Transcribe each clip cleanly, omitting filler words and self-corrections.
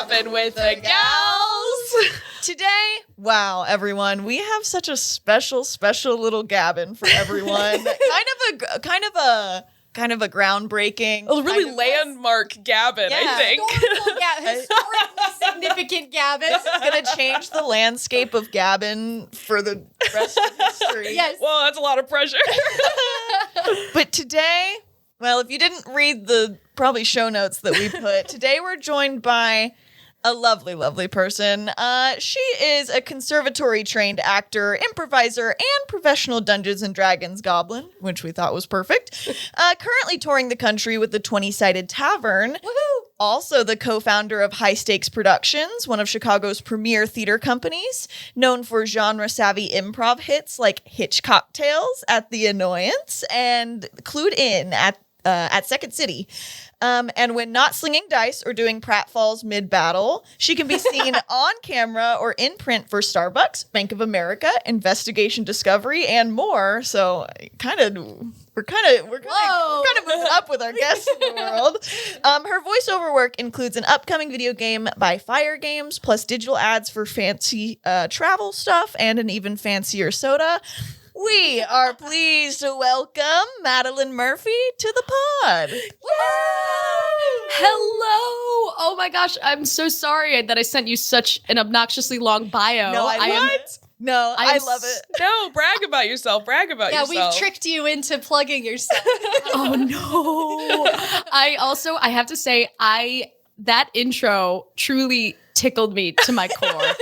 Gabbin with the gals. Today, wow, everyone, we have such a special little Gabbin for everyone. kind of a groundbreaking, A really kind of landmark Gabbin, Yeah. I think. Historically significant Gabbin. This is going to change the landscape of Gabbin for the rest of history. Yes. Well, that's a lot of pressure. But today, well, if you didn't read the probably show notes that we put, today we're joined by a lovely, lovely person. She is a conservatory-trained actor, improviser, and professional Dungeons & Dragons goblin, which we thought was perfect. Currently touring the country with the 20 Sided Tavern. Woohoo! Also the co-founder of High Stakes Productions, one of Chicago's premier theater companies, known for genre-savvy improv hits like Hitchcock Tales at The Annoyance and Clued In at Second City. And when not slinging dice or doing pratfalls mid-battle, she can be seen on camera or in print for Starbucks, Bank of America, Investigation Discovery, and more. So we're kind of moving up with our guests in the world. Her voiceover work includes an upcoming video game by Fire Games, plus digital ads for fancy travel stuff and an even fancier soda. We are pleased to welcome Madelyn Murphy to the pod. Hello! Oh my gosh, I'm so sorry that I sent you such an obnoxiously long bio. No, I love it. No, brag about yourself. Brag about Yeah, yourself. we've tricked you into plugging yourself. Oh no. I have to say, that intro truly tickled me to my core.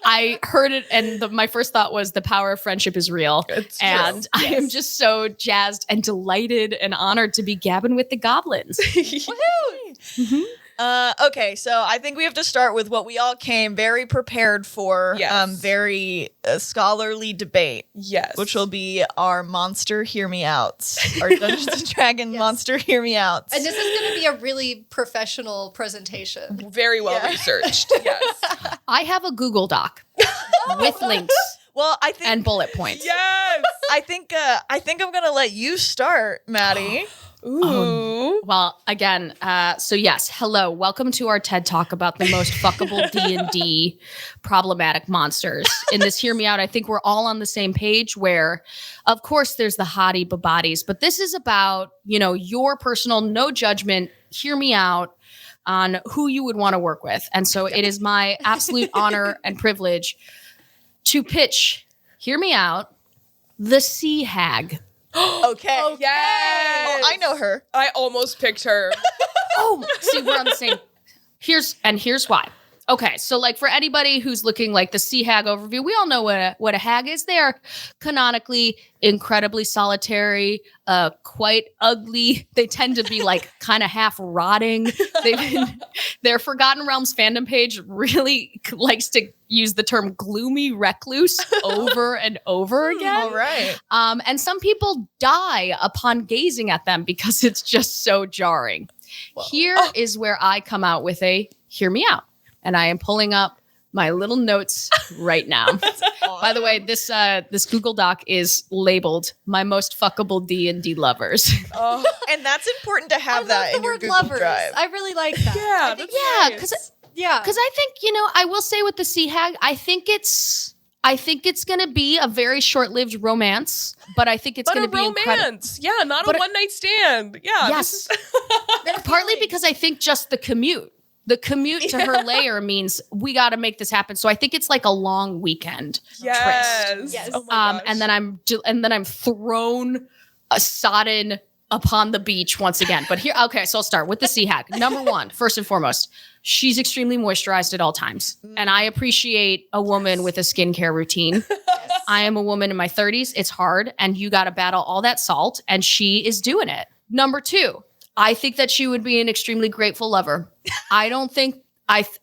I heard it, and my first thought was the power of friendship is real. It's true. And I am just so jazzed and delighted and honored to be Gabbin with the Goblins. Woohoo! Okay, so I think we have to start with what we all came very prepared for. Yes. Very scholarly debate. Yes. Which will be our monster hear me outs. Our Dungeons & Dragons monster hear me outs. And this is going to be a really professional presentation. Very well researched. Yes. I have a Google Doc with links well, I think and bullet points. Yes. I think I'm gonna let you start, Maddie. Ooh. Well, again, so yes, hello, welcome to our TED Talk about the most fuckable D&D problematic monsters. In this Hear Me Out, I think we're all on the same page where, of course, there's the hottie babadies, but this is about, your personal, no judgment, hear me out on who you would want to work with. And so it is my absolute honor and privilege to pitch, hear me out, the Sea Hag. Okay. Yes. Oh, I know her. I almost picked her. Oh, see, we're on the same. Here's why. Okay, so like for anybody who's looking like the Sea Hag overview, we all know what a hag is. They are canonically incredibly solitary, quite ugly. They tend to be like kind of half rotting. Their Forgotten Realms fandom page really likes to use the term gloomy recluse over and over again. All right. And some people die upon gazing at them because it's just so jarring. Whoa. Here is where I come out with a hear me out. And I am pulling up my little notes right now. By the way, this Google Doc is labeled "My Most Fuckable D&D Lovers." Oh, And that's important to have I that love the in your word Google lovers. Drive. I really like that. yeah. I think, Yeah, Nice. because I think I will say with the Sea Hag, I think it's going to be a very short-lived romance, but I think it's But going a to be incredible. romance. Yeah, not But a one-night stand. Yeah. Yes. This is Partly because I think just the commute. The commute to her lair means we got to make this happen. So I think it's like a long weekend yes. tryst. Yes. Oh my gosh. And then I'm thrown sodden upon the beach once again. But here, okay, so I'll start with the Sea Hag. Number one, first and foremost, she's extremely moisturized at all times. And I appreciate a woman with a skincare routine. I am a woman in my 30s. It's hard. And you got to battle all that salt. And she is doing it. Number two, I think that she would be an extremely grateful lover. I don't think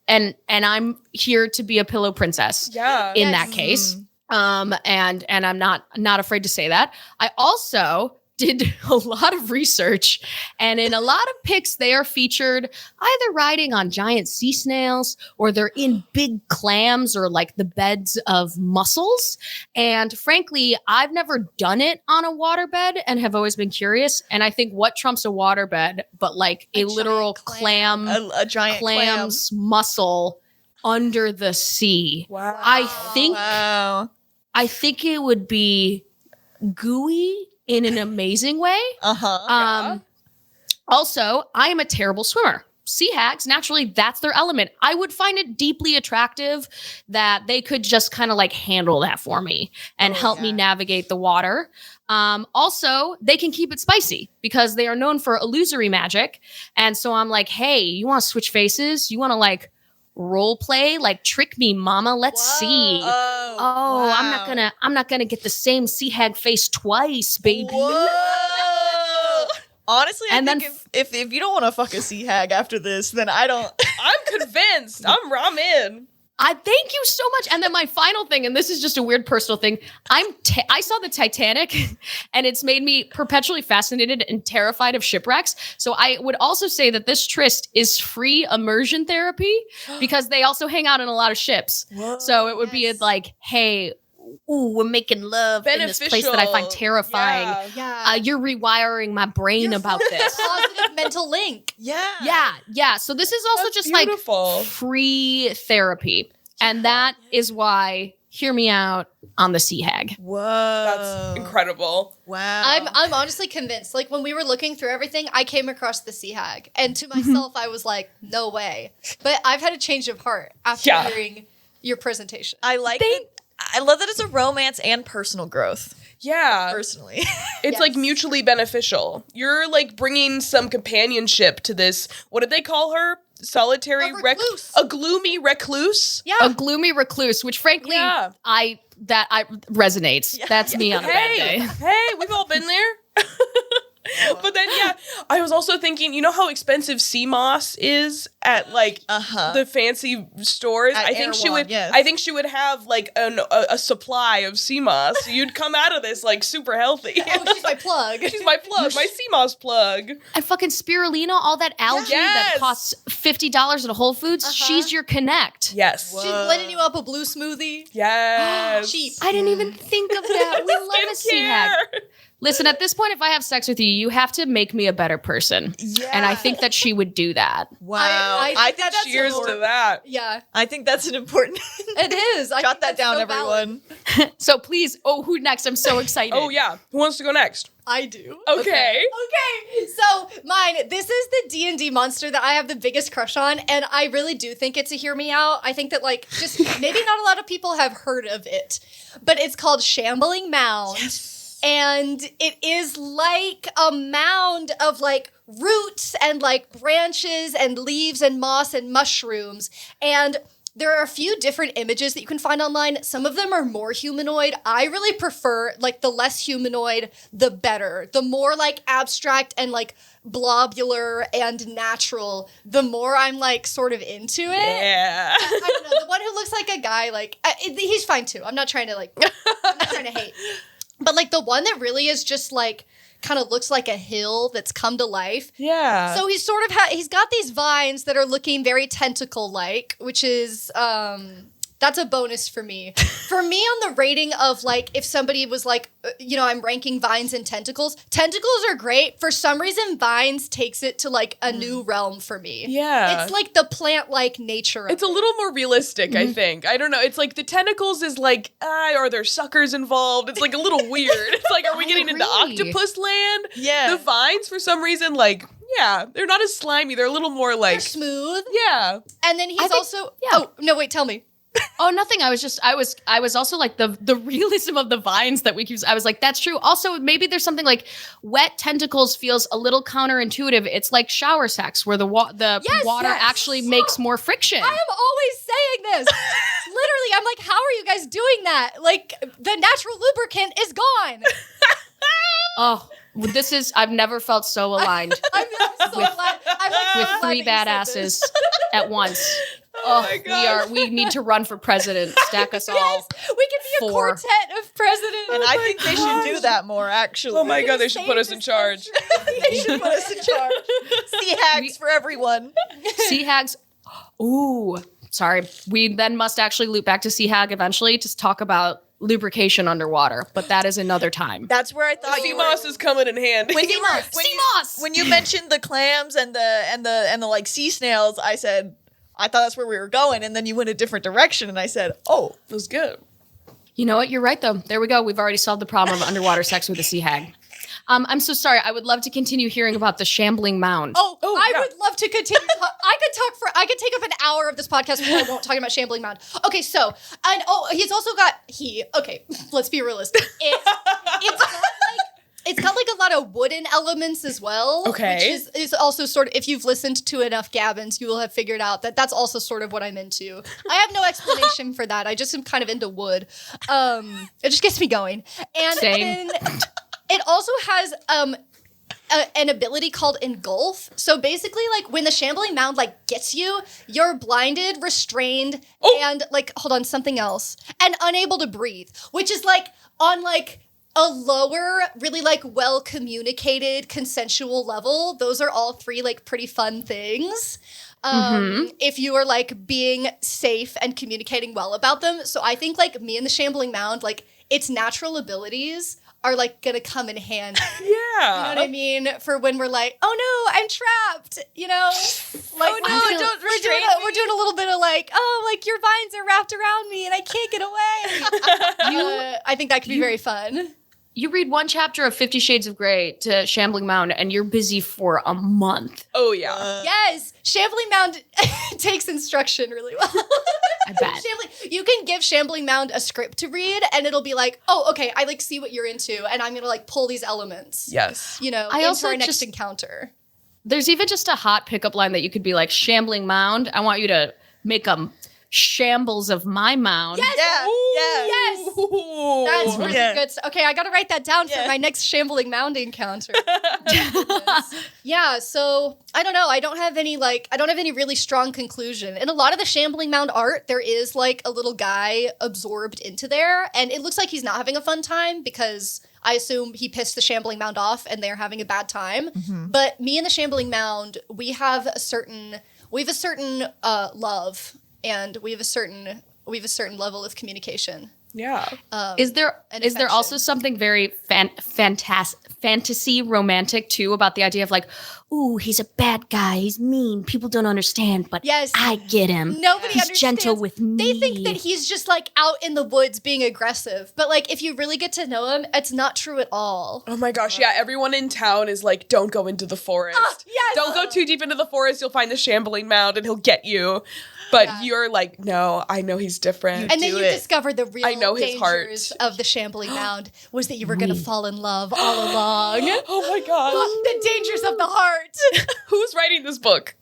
and I'm here to be a pillow princess. Yeah. In that case. And I'm not afraid to say that. I also did a lot of research, and in a lot of pics, they are featured either riding on giant sea snails or they're in big clams or like the beds of mussels. And frankly, I've never done it on a waterbed and have always been curious. And I think what trumps a waterbed, but like a literal clam, a giant clam. Mussel under the sea. Wow. I think it would be gooey in an amazing way. Also, I am a terrible swimmer. Sea hags, naturally, that's their element. I would find it deeply attractive that they could just kind of like handle that for me and help me navigate the water. Also, they can keep it spicy because they are known for illusory magic. And so I'm like, hey, you want to switch faces? You want to like role play, like trick me, mama? Let's see. Wow. I'm not gonna get the same sea hag face twice, baby. Whoa. Honestly, I And think then if you don't want to fuck a sea hag after this, then I don't. I'm convinced. I'm in. I thank you so much. And then my final thing, and this is just a weird personal thing. I saw the Titanic and it's made me perpetually fascinated and terrified of shipwrecks. So I would also say that this tryst is free immersion therapy because they also hang out in a lot of ships. Whoa, so it would be like, hey, we're making love in this place that I find terrifying. Yeah. You're rewiring my brain about this. Positive mental link. Yeah. So this is also That's just beautiful. like free therapy. And that is why, hear me out on the sea hag. Whoa. That's incredible. Wow. I'm honestly convinced. Like when we were looking through everything, I came across the sea hag, and to myself, I was like, "No way!" But I've had a change of heart after hearing your presentation. I love that it's a romance and personal growth. Yeah. Personally. It's like mutually beneficial. You're like bringing some companionship to this. What did they call her? Solitary A recluse. A gloomy recluse? Yeah. A gloomy recluse, which frankly, I resonates. Yeah. That's me on a bad day. Hey, we've all been there. But then, I was also thinking, you know how expensive sea moss is at like the fancy stores? At I think she Erewhon, would. yes. I think she would have like a supply of sea moss. You'd come out of this like super healthy. Oh, she's my plug. She's my plug, my sea moss plug. And fucking spirulina, all that algae that Yes. costs $50 at Whole Foods, she's your connect. Yes. She's blending you up a blue smoothie. Yes. Cheap. I didn't even think of that. We love a sea hag. Skincare. Listen, at this point, if I have sex with you, you have to make me a better person. Yeah. And I think that she would do that. Wow. I I think think that's Cheers a- to that. Yeah, I think that's an important. it is. I Jot think that down, that's so valid. everyone. So please, who next? I'm so excited. Oh yeah. Who wants to go next? I do. Okay. Okay, so mine. This is the D&D monster that I have the biggest crush on, and I really do think it's a hear me out. I think that like just maybe not a lot of people have heard of it, but it's called Shambling Mound. And it is like a mound of like roots and like branches and leaves and moss and mushrooms. And there are a few different images that you can find online. Some of them are more humanoid. I really prefer like the less humanoid, the better. The more like abstract and like blobular and natural, the more I'm like sort of into it. Yeah. I don't know. The one who looks like a guy, like he's fine too. I'm not trying to hate. But like the one that really is just like kind of looks like a hill that's come to life. Yeah. So he's sort of he's got these vines that are looking very tentacle like, which is that's a bonus for me. For me, on the rating of like if somebody was like, I'm ranking vines and tentacles. Tentacles are great. For some reason, vines takes it to like a new realm for me. Yeah. It's like the plant-like nature of It's a little more realistic, I think. I don't know. It's like the tentacles is like, are there suckers involved? It's like a little weird. It's like, are we getting into agree. octopus land? Yeah. The vines, for some reason, like, they're not as slimy. They're a little more They're like, smooth. yeah. And then he's think- also yeah. Oh, no, wait, tell me. Oh, nothing. I was also like the realism of the vines that we keep. I was like, that's true. Also, maybe there's something like wet tentacles feels a little counterintuitive. It's like shower sex where the water yes. actually makes more friction. I am always saying this. Literally, I'm like, how are you guys doing that? Like, the natural lubricant is gone. Oh, I've never felt so aligned I'm so glad. I'm like, so with glad three that you said this. badasses at once. Oh, my God. we need to run for president. Stack us all. Yes, we could be a 4. quartet of presidents. And I think they should do that more, actually. Oh my God, they should put us in charge. They should put us in charge. Sea hags for everyone. Sea hags. Ooh, sorry. We then must actually loop back to sea hag eventually to talk about lubrication underwater, but that is another time. That's where I thought Sea you were. moss is coming in handy. When you mentioned the clams and the like sea snails, I said I thought that's where we were going, and then you went a different direction, and I said, "Oh, It was good. You know what? You're right, though. There we go. We've already solved the problem of underwater sex with a sea hag. I'm so sorry. I would love to continue hearing about the shambling mound. I would love to continue. I could take up an hour of this podcast before I won't talking about shambling mound. Okay, so he's also got okay, let's be realistic. It's got like a lot of wooden elements as well. Okay. Which is also sort of, if you've listened to enough Gabbins, you will have figured out that that's also sort of what I'm into. I have no explanation for that. I just am kind of into wood. It just gets me going. And Same. then it also has an ability called engulf. So basically, like when the shambling mound like gets you, you're blinded, restrained, and like something else, and unable to breathe, which is like on like a lower, really like well communicated, consensual level. Those are all 3 like pretty fun things. If you are like being safe and communicating well about them. So I think like me and the shambling mound, like its natural abilities are like gonna come in handy. Yeah. You know what I mean? For when we're like, oh no, I'm trapped. You know, like don't restrain we're doing a little bit of like, oh, like your vines are wrapped around me and I can't get away. I think that could be very fun. You read one chapter of 50 Shades of Grey to Shambling Mound and you're busy for a month. Oh yeah. Yes, Shambling Mound takes instruction really well. I bet. You can give Shambling Mound a script to read and it'll be like, oh, okay, I like see what you're into and I'm gonna like pull these elements. Yes. You know, I into also our next just- encounter. There's even just a hot pickup line that you could be like, Shambling Mound, I want you to make shambles of my mound. Yes. Yes. Ooh. That's really good. Okay, I gotta write that down for Yeah. my next shambling mound encounter. Yeah, so I don't know. I don't have any really strong conclusion. In a lot of the shambling mound art, there is like a little guy absorbed into there, and it looks like he's not having a fun time because I assume he pissed the shambling mound off and they're having a bad time. But me and the shambling mound, we have a certain love, and we have a certain level of communication. Yeah. Is there also something very fantasy romantic too about the idea of like, ooh, he's a bad guy, he's mean, people don't understand, but Yes. I get him. Nobody he's understands. gentle with me. They think that he's just like out in the woods being aggressive. But like if you really get to know him, it's not true at all. Oh my gosh, yeah, everyone in town is like, don't go into the forest. Yes. Don't go too deep into the forest, you'll find the shambling mound and he'll get you. But you're like, no, I know he's different. And then you discover the real I know his dangers of the shambling mound was that you were going to fall in love all along. Oh my gosh. The dangers of the heart. Who's writing this book?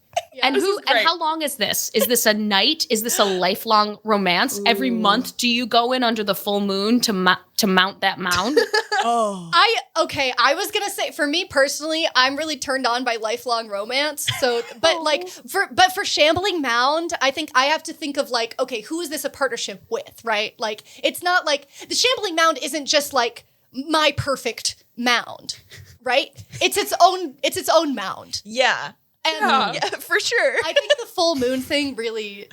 And This is great. how long is this? Is this a night? Is this a lifelong romance? Every month do you go in under the full moon to mount that mound? I was gonna say, for me personally, I'm really turned on by lifelong romance. So, but for Shambling Mound, I think I have to think of like, okay, who is this a partnership with, right? Like, it's not like the Shambling Mound isn't just like my perfect mound, right? It's its own mound. Yeah. And Yeah, for sure. I think the full moon thing really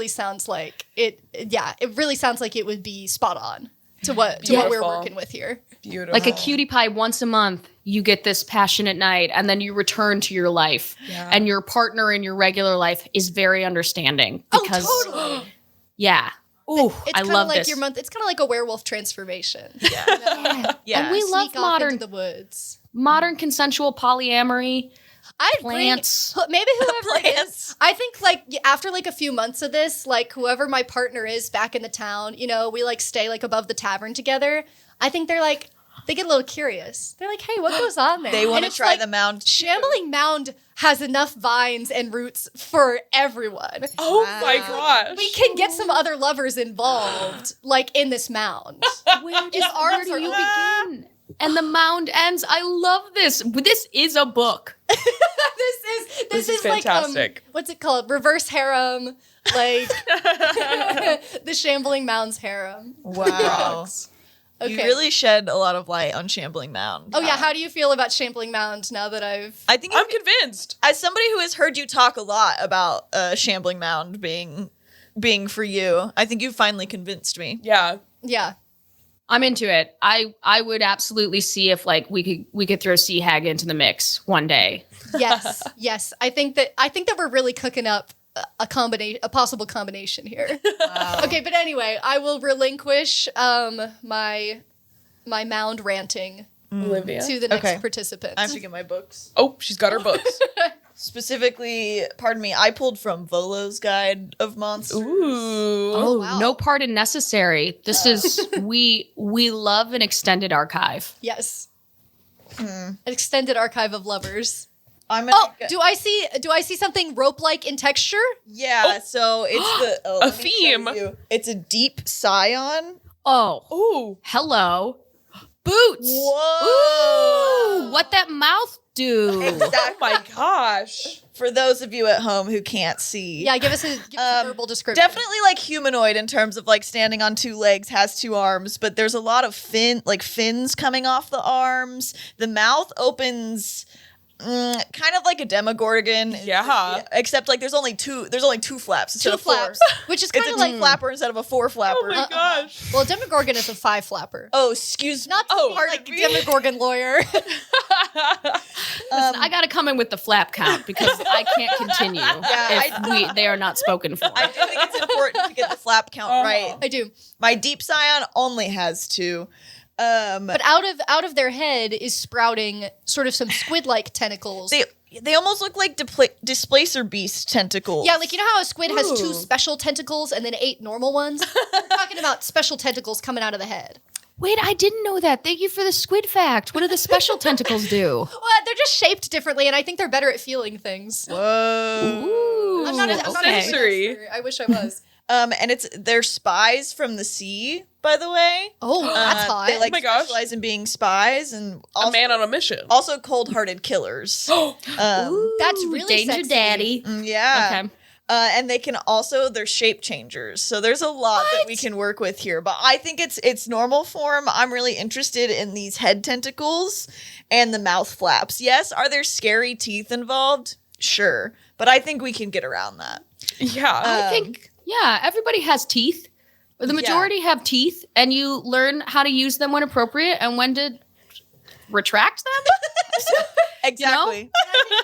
sounds like it. Yeah, it really sounds like it would be spot on to what we're Beautiful. working with here. Beautiful. Like a cutie pie, once a month, you get this passionate night, and then you return to your life. Yeah. And your partner in your regular life is very understanding. Because, Totally. Yeah. Ooh, It's I kind of love like this. your month. It's kind of like a werewolf transformation. Yeah. And we love Sneak off modern into the woods. consensual polyamory. I Plants. Maybe whoever it is. Plants. I think like after like a few months of this, like whoever my partner is back in the town, you know, we like stay like above the tavern together. I think they get a little curious. They're like, hey, what goes on there? They want And to it's try like, the mound. Shambling Mound has enough vines and roots for everyone. oh my gosh. We can get some other lovers involved, like in this mound. Where His arms do are you open. begin? And the mound ends. I love this. This is a book. This is is like fantastic. what's it called? Reverse harem. Like the Shambling Mound's harem. Wow. Okay. You really shed a lot of light on Shambling Mound. Oh yeah, how do you feel about Shambling Mound now that I've... I think I'm convinced. as somebody who has heard you talk a lot about Shambling Mound being for you, I think you finally convinced me. Yeah. Yeah. I'm into it. I would absolutely see if like we could throw Sea Hag into the mix one day. Yes. I think that we're really cooking up a possible combination here. Wow. Okay, but anyway, I will relinquish my mound ranting Olivia. to the next Okay. participant. I have to get my books. Oh, she's got her books. Specifically, pardon me, I pulled from Volo's Guide of Monsters. Ooh. Oh, wow. no pardon necessary. This is we love an extended archive. Yes. An extended archive of lovers. I'm gonna Do I see something rope-like in texture? Yeah, so it's A let me show theme. you. It's a deep scion. Oh, Ooh. hello, boots. Whoa! Ooh, what that mouth do? Oh my gosh. For those of you at home who can't see. Yeah, give us a verbal description. Definitely like humanoid in terms of like standing on two legs, has two arms, but there's a lot of fins coming off the arms. The mouth opens kind of like a Demogorgon. Yeah. Except like there's only two flaps instead Two of four. flaps, which is It's kind a of two like flapper instead of a four flapper. Oh my gosh. well, Demogorgon is a 5 flapper. Oh, excuse me. Not to be like me. Demogorgon lawyer. Listen, I gotta come in with the flap count because I can't continue if they are not spoken for. I do think it's important to get the flap count right. I do. My deep scion only has two. But out of their head is sprouting sort of some squid-like tentacles. They almost look like displacer beast tentacles. Yeah, like you know how a squid has 2 special tentacles and then 8 normal ones? We're talking about special tentacles coming out of the head. Wait, I didn't know that. Thank you for the squid fact. What do the special tentacles do? Well, they're just shaped differently, and I think they're better at feeling things. Whoa. Ooh, I'm not a sensory. expert. I wish I was. And they're spies from the sea, by the way. Oh, that's hot. They like Oh my gosh. specialize in being spies and also, A man on a mission. also cold-hearted killers. Ooh, That's really danger, sexy. daddy. Yeah. Okay. And they can also, they're shape changers. So there's a lot that we can work with here. But I think it's normal form. I'm really interested in these head tentacles and the mouth flaps. Yes, are there scary teeth involved? Sure. But I think we can get around that. Yeah. I think, yeah, everybody has teeth. The majority have teeth, and you learn how to use them when appropriate and when to retract them. Exactly.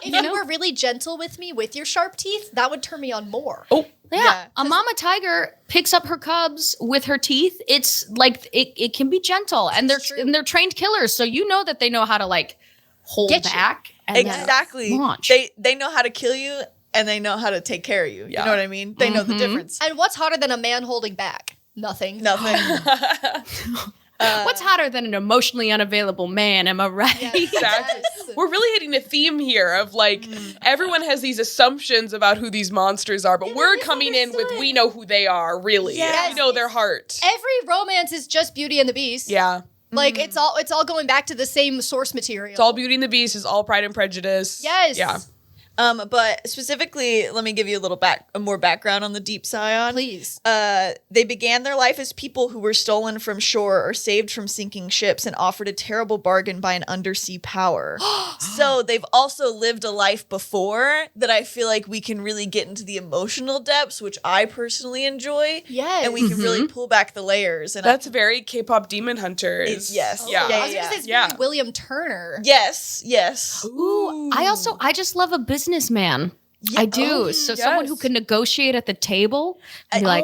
If you were really gentle with me with your sharp teeth, that would turn me on more. Oh. Yeah, a mama tiger picks up her cubs with her teeth. It's like it can be gentle, and they're trained killers, so you know that they know how to like hold Get you. back. And Exactly. launch. They know how to kill you and they know how to take care of you. You Yeah. know what I mean? They know the difference. And what's hotter than a man holding back? Nothing. Nothing. What's hotter than an emotionally unavailable man? Am I right? Exactly. Yes. We're really hitting a theme here of like everyone has these assumptions about who these monsters are, but we're coming in with we know who they are, really. Yes. We know their heart. Every romance is just Beauty and the Beast. Yeah. Like it's all going back to the same source material. It's all Beauty and the Beast, it's all Pride and Prejudice. Yes. Yeah. But specifically, let me give you a little more background on the Deep Scion. Please. They began their life as people who were stolen from shore or saved from sinking ships and offered a terrible bargain by an undersea power. So they've also lived a life before that I feel like we can really get into the emotional depths, which I personally enjoy. Yes. And we can really pull back the layers. And That's very K-pop Demon Hunters. Yes. Yeah. I was gonna say it's Yeah. very William Turner. Yes. Ooh, I just love a businessman. I do. So someone who can negotiate at the table and be like,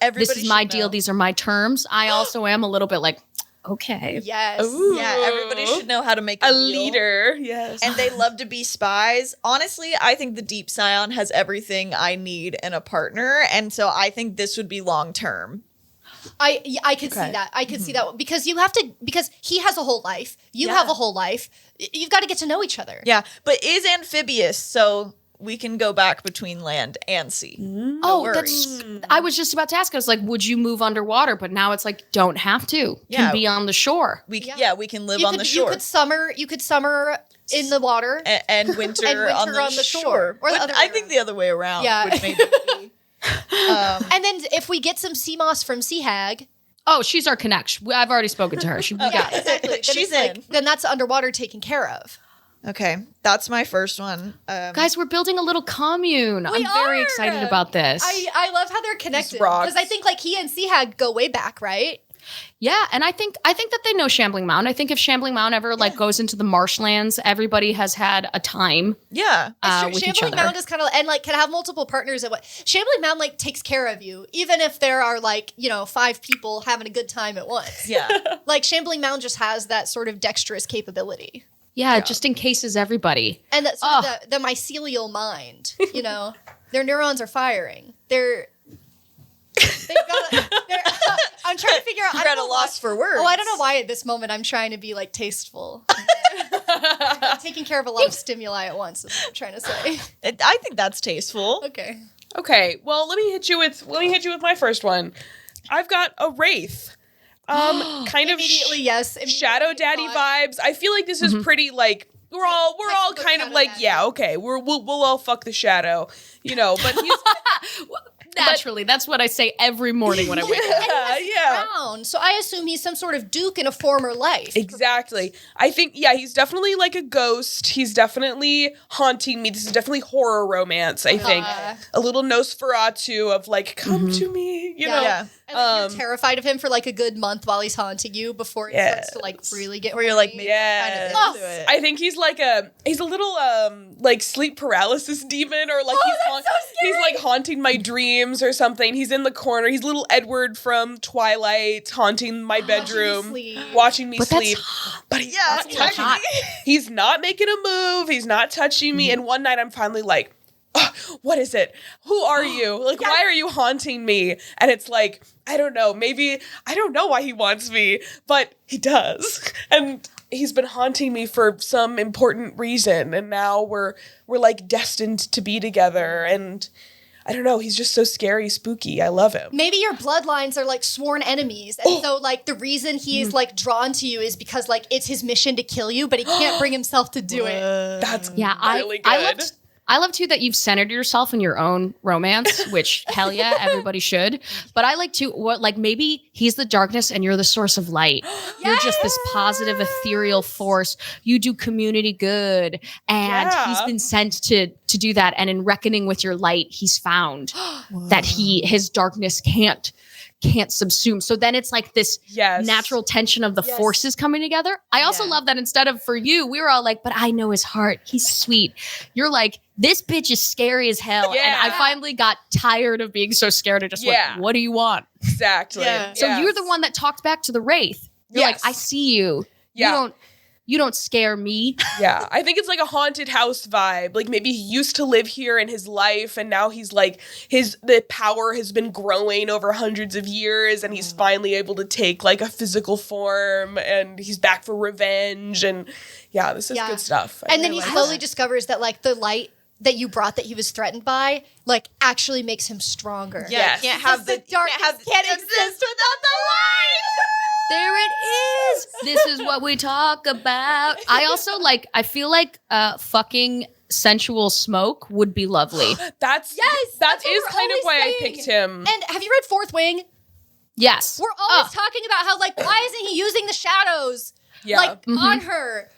Everybody this is my should deal. know. These are my terms. I also am a little bit like, okay. Yes. Ooh. Yeah, everybody should know how to make A deal. leader. Yes. And they love to be spies. Honestly, I think the Deep Scion has everything I need in a partner. And so I think this would be long term. I could see that. I could see that because because he has a whole life. You have a whole life. You've got to get to know each other. Yeah, but is amphibious, so we can go back between land and sea. I was just about to ask. I was like, would you move underwater? But now it's like, don't have to. Yeah. Can be on the shore. We can live on the You shore. could summer in the water. And winter, And winter on the shore. Or the But other way I think around. the other way around Yeah. would maybe be And then if we get some sea moss from Sea Hag. Oh, she's our connection. I've already spoken to her. We got it. Exactly. Then She's it's in. Then that's underwater taken care of. Okay, that's my first one. Guys, we're building a little commune. I'm very excited about this. I love how they're connected. rocks. Because I think like he and Sea Hag go way back, right? Yeah, and I think that they know Shambling Mound. I think if Shambling Mound ever like goes into the marshlands, everybody has had a time. Yeah. With each Shambling other. Mound is kind of and like can have multiple partners at what Shambling Mound like takes care of you, even if there are like, 5 people having a good time at once. Yeah. Like Shambling Mound just has that sort of dexterous capability. Yeah, just encases everybody. And that's sort of the mycelial mind, Their neurons are firing. I'm trying to figure out. You're at a loss for words. Oh, I don't know why at this moment I'm trying to be like tasteful. I'm taking care of a lot of stimuli at once. Is what I'm trying to say. I think that's tasteful. Okay. Okay, well, let me hit you with my first one. I've got a wraith. Kind of Immediately, yes. Shadow Daddy vibes. I feel like this is pretty like we're all textbook kind of Shadow like Daddy. yeah, okay, we'll all fuck the shadow, but he's Naturally, that's what I say every morning when I wake up. yeah. Crown, so I assume he's some sort of duke in a former life. Exactly. I think, he's definitely like a ghost. He's definitely haunting me. This is definitely horror romance, I think. A little Nosferatu of like, come to me, you know? Yeah. And like, you're terrified of him for like a good month while he's haunting you before he starts to like really get Where you're like, horny. Yeah. kind of into it. I think he's a little like sleep paralysis demon or like he's like haunting my dreams or something. He's in the corner. He's little Edward from Twilight haunting my bedroom, watching me sleep. But he's not touching me. He's not making a move. He's not touching me. And one night I'm finally like, what is it? Who are you? Like, why are you haunting me? And it's like, I don't know. Maybe I don't know why he wants me, but he does. And he's been haunting me for some important reason. And now we're like destined to be together. And I don't know. He's just so scary, spooky. I love him. Maybe your bloodlines are like sworn enemies. And so like the reason he's like drawn to you is because like it's his mission to kill you, but he can't bring himself to do it. That's Yeah, really good. I love too that you've centered yourself in your own romance, which hell yeah, everybody should. But I like too maybe he's the darkness and you're the source of light. You're just this positive ethereal force. You do community good, and he's been sent to do that. And in reckoning with your light, he's found that his darkness can't subsume. So then it's like this natural tension of the forces coming together. I also love that instead of for you, we were all like, but I know his heart. He's sweet. You're like, this bitch is scary as hell. Yeah. And I finally got tired of being so scared and just went, what do you want? Exactly. Yeah. So you're the one that talked back to the Wraith. You're like, I see you. Yeah. You don't scare me. Yeah, I think it's like a haunted house vibe. Like maybe he used to live here in his life and now he's like the power has been growing over hundreds of years and he's finally able to take like a physical form and he's back for revenge and this is good stuff. And then he slowly discovers that like the light that you brought that he was threatened by like actually makes him stronger. Yes. Can't have the darkness can't exist without the light. There it is. This is what we talk about. I also I feel like fucking sensual smoke would be lovely. that that's is what we're kind of always why saying. I picked him. And have you read Fourth Wing? Yes. We're always talking about how like why isn't he using the shadows on her?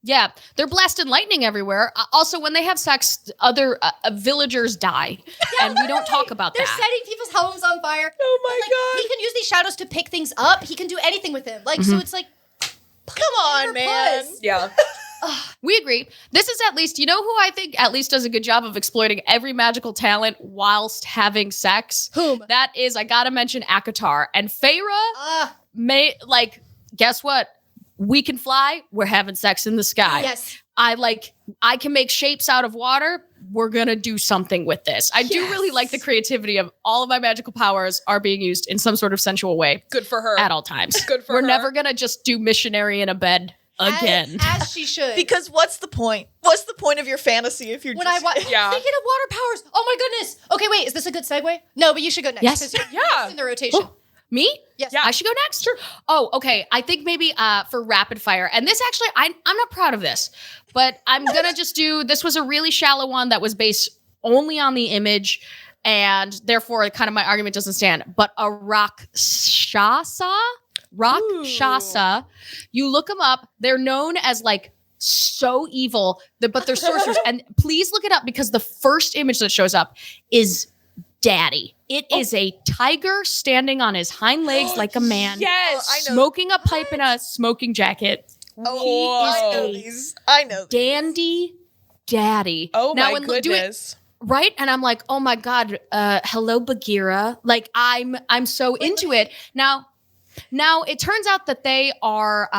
Yeah, they're blasting lightning everywhere. Also, when they have sex, other villagers die, and we don't talk about They're that. setting people's homes on fire. Oh my God. He can use these shadows to pick things up. He can do anything with them. Like so, it's like, Come on, man. puss. Yeah. We agree. This is at least, you know who I think at least does a good job of exploiting every magical talent whilst having sex? Whom? That is, I gotta mention Akatar. And Feyre guess what? We can fly. We're having sex in the sky. Yes. I can make shapes out of water. We're going to do something with this. I do really like the creativity of all of my magical powers are being used in some sort of sensual way. Good for her. At all times. Good for We're her. never going to just do missionary in a bed again. As she should. Because what's the point? What's the point of your fantasy if you're When just... speaking of water powers, oh my goodness. Okay, wait, is this a good segue? No, but you should go next. Yes. 'Cause you're next in the rotation. Me? Yes. I should go next? Sure. Oh, okay. I think maybe for rapid fire. And this actually, I'm not proud of this, but I'm going to just do, this was a really shallow one that was based only on the image. and therefore kind of my argument doesn't stand. But a Rakshasa, you look them up. They're known as like so evil, but they're sorcerers. And please look it up because the first image that shows up is Daddy. It is a tiger standing on his hind legs like a man. Yes. I know. Smoking a pipe in a smoking jacket. I know. Dandy Daddy. Oh now, my goodness. Right? And I'm like, oh my God, hello, Bagheera. Like I'm so into it. Now it turns out that they are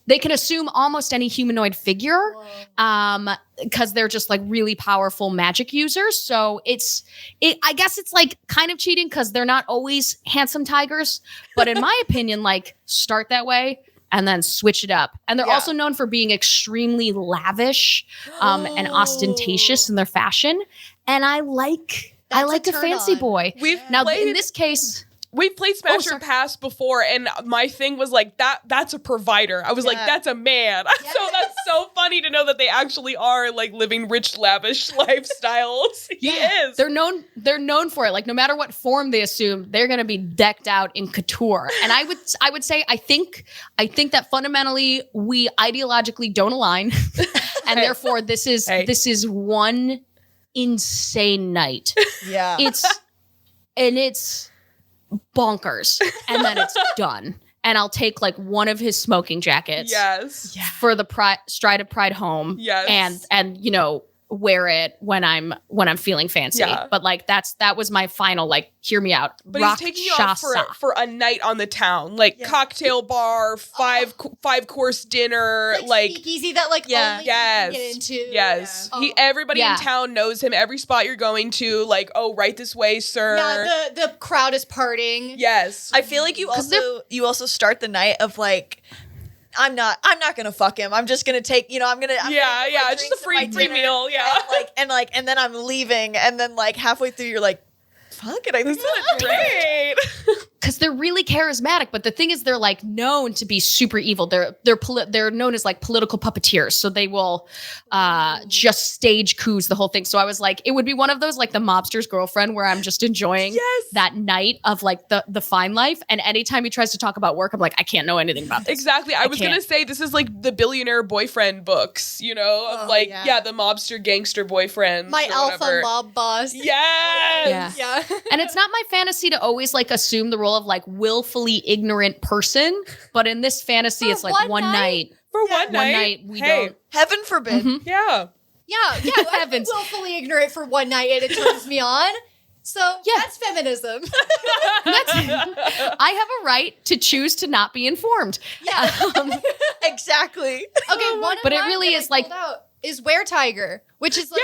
they can assume almost any humanoid figure because they're just like really powerful magic users. So I guess it's like kind of cheating because they're not always handsome tigers. But in my opinion, like start that way and then switch it up. And they're also known for being extremely lavish and ostentatious in their fashion. And I like a fancy on. We've in this case. We've played Smash or Pass before, and my thing was like, that's a provider. I was like, that's a man. So that's so funny to know that they actually are like living rich, lavish lifestyles. He is. They're known for it. Like no matter what form they assume, they're gonna be decked out in couture. And I would say I think that fundamentally we ideologically don't align. And therefore this is one insane night. Yeah. It's bonkers, and then it's done. And I'll take like one of his smoking jackets, for the Stride of Pride home, and wear it when I'm feeling fancy. Yeah. But like that was my final like hear me out. But he's taking you out for a night on the town, like cocktail bar, five course dinner, like speakeasy that like only you can get into. Yes, everybody in town knows him. Every spot you're going to, like, oh, right this way, sir. Yeah, the crowd is partying. Yes, I feel like you also start the night of like, I'm not gonna fuck him. I'm just gonna take, I'm gonna just a free meal, and then I'm leaving, and then like halfway through you're like, fuck it, I think that's great. Because they're really charismatic, but the thing is, they're like known to be super evil. They're known as like political puppeteers, so they will just stage coups the whole thing. So I was like, it would be one of those like the mobster's girlfriend, where I'm just enjoying that night of like the fine life. And anytime he tries to talk about work, I'm like, I can't know anything about this. Exactly. I was gonna say this is like the billionaire boyfriend books, of the mobster gangster boyfriend. My alpha mob boss. Yes. Yeah. And it's not my fantasy to always like assume the role of like willfully ignorant person, but in this fantasy, it's like one night. For one night, we don't. Heaven forbid. Mm-hmm. Yeah. I'm willfully ignorant for one night and it turns me on. So that's feminism. I have a right to choose to not be informed. Yeah. Exactly. Okay, but it really is like is Were Tiger, which is like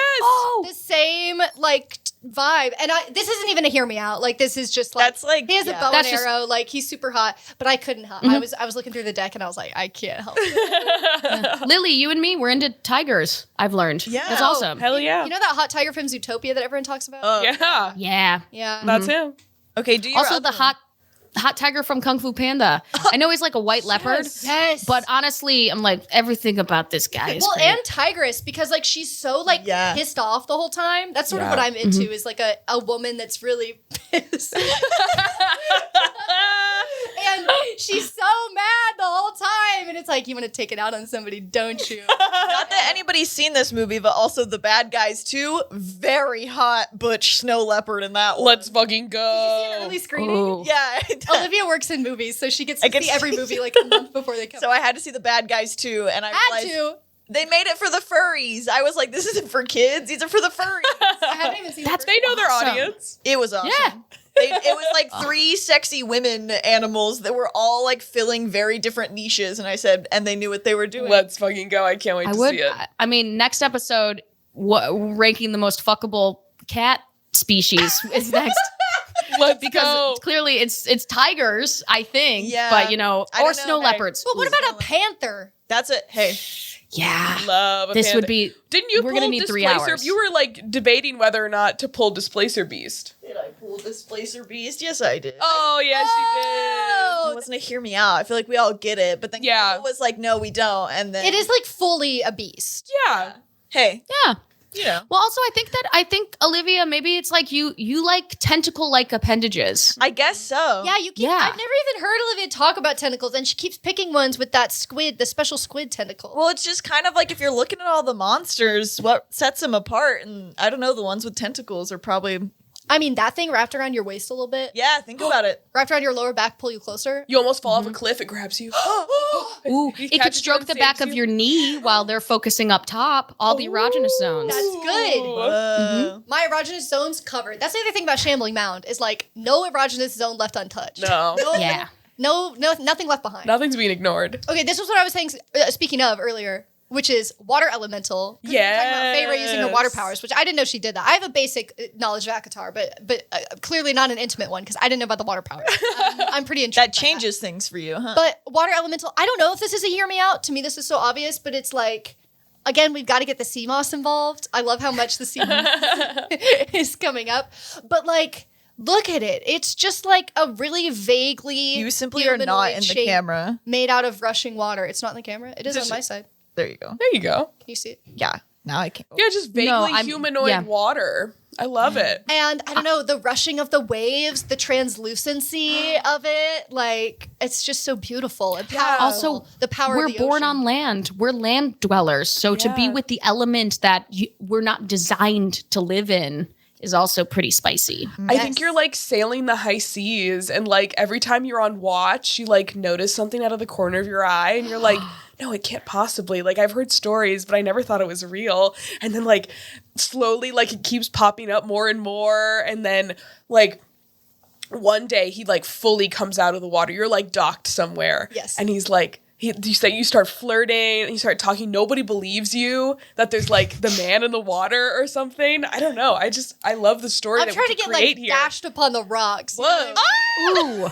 the same like vibe. And this isn't even a hear me out. Like this is just like, that's like he has a bow and arrow. Like he's super hot, but I couldn't help. Mm-hmm. I was looking through the deck and I was like, I can't help it. Lily, you and me, we're into tigers. I've learned. Yeah, that's awesome. Hell yeah. You know that hot tiger from Zootopia that everyone talks about? Yeah. That's him. Okay. Do you also the hot tiger from Kung Fu Panda. I know he's like a white leopard. Yes. But honestly, I'm like, everything about this guy is great. And Tigress, because like she's so like pissed off the whole time. That's sort of what I'm into, is like a woman that's really pissed. And she's so mad the whole time. And it's like, you want to take it out on somebody, don't you? Not that anybody's seen this movie, but also the bad guys too. Very hot butch snow leopard in that one. Let's fucking go. Did you see an early screening? Ooh. Yeah. Olivia works in movies, so she gets to see every movie like a month before they come. So I had to see the bad guys too, and I realized they made it for the furries. I was like, this isn't for kids; these are for the furries. I haven't even seen. They know their audience. It was awesome. Yeah. It was like 3 sexy women animals that were all like filling very different niches, and I said, and they knew what they were doing. Let's fucking go! I can't wait to see it. I mean, next episode, ranking the most fuckable cat species is next. Because clearly it's tigers, I think. Yeah. But or snow leopards. But what about a panther? That's it. Hey. Yeah. Love a this panther. Would be. Didn't you we're pull gonna need 3 hours. You were like debating whether or not to pull Displacer Beast. Did I pull Displacer Beast? Yes, I did. Oh, yes, you did. It wasn't a hear me out. I feel like we all get it, but then it was like, no, we don't. And then it is like fully a beast. Yeah. Hey. Yeah. you know. Well, also, I think Olivia, maybe it's like you like tentacle-like appendages. I guess so. Yeah, I've never even heard Olivia talk about tentacles, and she keeps picking ones with that squid, the special squid tentacle. Well, it's just kind of like if you're looking at all the monsters, what sets them apart? And I don't know, the ones with tentacles are probably... I mean, that thing wrapped around your waist a little bit. Yeah, think about it. Wrapped around your lower back, pull you closer. You almost fall off a cliff, it grabs you. Ooh, He it could catches you stroke and the back saves of you. your knee while they're focusing up top, all the erogenous zones. That's good. Whoa. My erogenous zone's covered. That's the other thing about Shambling Mound is like no erogenous zone left untouched. No. Yeah. No, nothing left behind. Nothing's being ignored. Okay, this was what I was saying. Speaking of earlier, which is water elemental. We were talking about Feyre using her water powers, which I didn't know she did that. I have a basic knowledge of Akatar, but clearly not an intimate one because I didn't know about the water powers. I'm pretty intrigued. That changes things for you, huh? But water elemental, I don't know if this is a hear me out. To me, this is so obvious, but it's like, again, we've got to get the sea moss involved. I love how much the sea moss is coming up. But like, look at it. It's just like a really vaguely you simply are not in the shape camera. made out of rushing water. It's not in the camera. It is Just- on my side. There you go. There you go. Can you see it? Yeah, now I can. Yeah, just vaguely humanoid water. I love it. And I don't know, the rushing of the waves, the translucency of it, like it's just so beautiful and powerful. Also, the power we're of the born ocean. on land. We're land dwellers. So to be Yeah. with the element that we're not designed to live in is also pretty spicy. I think you're like sailing the high seas and like every time you're on watch, you like notice something out of the corner of your eye and you're like, no, it can't possibly. Like I've heard stories, but I never thought it was real. And then like slowly like it keeps popping up more and more. And then like one day he like fully comes out of the water. You're like docked somewhere. Yes. And he's like, you start flirting and you start talking. Nobody believes you that there's like the man in the water or something. I don't know. I love the story I'm that trying we to get create like here. dashed upon the rocks. Whoa. Ooh.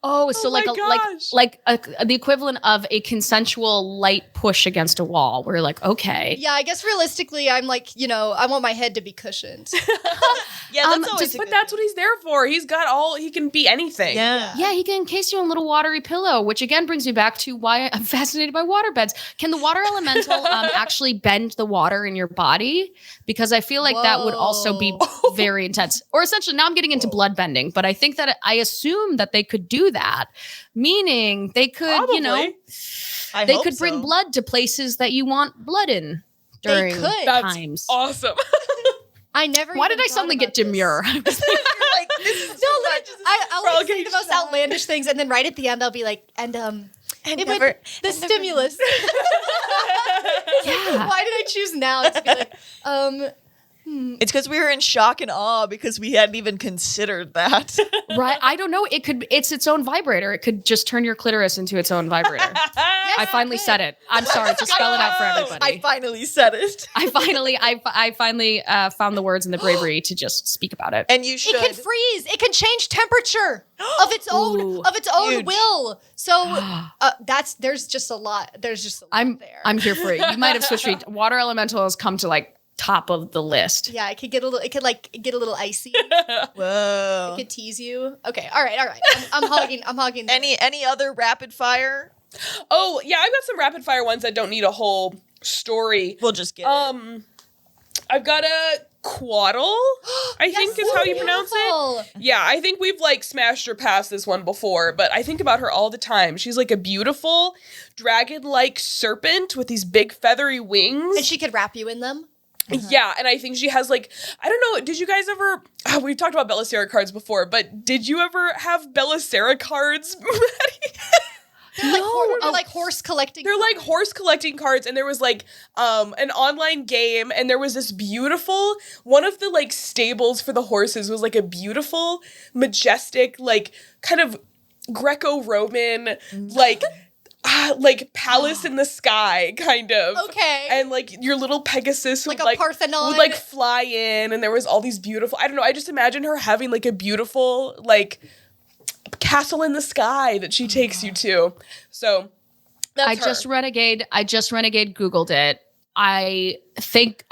Oh, so Oh like my gosh. the equivalent of a consensual light push against a wall. We're like, okay. Yeah, I guess realistically, I'm like, I want my head to be cushioned. Yeah, that's always. But that's what he's there for. He can be anything. Yeah. Yeah, he can encase you in a little watery pillow, which again brings me back to why I'm fascinated by water beds. Can the water elemental actually bend the water in your body? Because I feel like that would also be very intense. Or essentially, now I'm getting into blood bending, but I think that I assume that they could do that, meaning they could, Probably. they could bring blood to places that you want blood in during could. That's times. awesome. I never. Why even did I thought suddenly about get this. demure? Like, this is No, I'll We're all like, say getting the most shocked. outlandish things, and then right at the end, I'll be like, and it never- would, the stimulus. Yeah. Why did I choose now to be like, It's because we were in shock and awe because we hadn't even considered that. Right? I don't know. It's its own vibrator. It could just turn your clitoris into its own vibrator. I finally said it. I'm sorry to spell it out for everybody. I finally said it. I finally found the words and the bravery to just speak about it. And you should. it can freeze. It can change temperature of its own Ooh. Huge. Will. So there's just a lot. There's just a lot there. I'm here for it. You might have switched me. Water elemental has come to like top of the list. Yeah, it could get a little. It could like get a little icy. Whoa. It could tease you. Okay, all right. I'm hogging. I'm hogging. that. Any other rapid fire? Oh, yeah, I've got some rapid fire ones that don't need a whole story. We'll just get it. I've got a Quaddle, I think is how you pronounce it. Beautiful. Yeah, I think we've like smashed her past this one before, but I think about her all the time. She's like a beautiful dragon-like serpent with these big feathery wings. And she could wrap you in them. Yeah, and I think she has like, I don't know, did you guys ever, we've talked about Belisara cards before, but did you ever have Belisara cards? They're like horse collecting. They're like horse collecting cards, and there was like an online game, and there was this beautiful, one of the like stables for the horses was like a beautiful, majestic, like kind of Greco-Roman, like palace in the sky, kind of. Okay. And like your little Pegasus Like would, a Parthenon. would like fly in, and there was all these beautiful, I don't know, I just imagine her having like a beautiful like castle in the sky that she takes you to. So that's I her. just renegade Googled it. I thank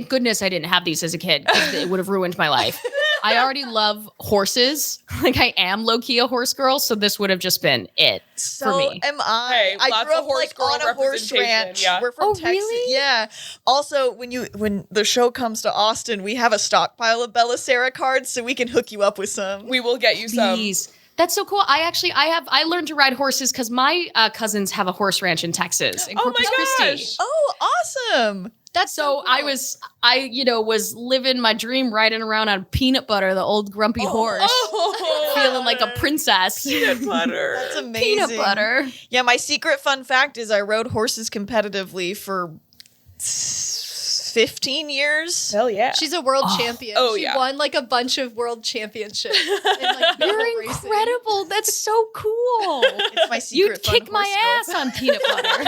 goodness I didn't have these as a kid because it would have ruined my life. I already love horses. Like I am low-key a horse girl, so this would have just been it for So me. am I. Hey, I lots grew of up horse like girl on a horse representation, ranch. yeah. We're from Oh, Texas. really? Yeah. Also, when the show comes to Austin, we have a stockpile of Belisara cards, so we can hook you up with some. We will get you some. Please. That's so cool. I learned to ride horses because my cousins have a horse ranch in Texas, in Oh Corpus my Christi. gosh. Oh, awesome. That's So cool. I was living my dream riding around on Peanut Butter, the old grumpy horse, Oh, feeling like a princess. peanut butter. That's amazing. Peanut butter. Yeah, my secret fun fact is I rode horses competitively for 15 years. Hell yeah. She's a world champion. Oh, she yeah. won like a bunch of world championships. In, like, You're different racing. incredible. That's so cool. It's my secret You'd fun kick my horse ass on peanut butter.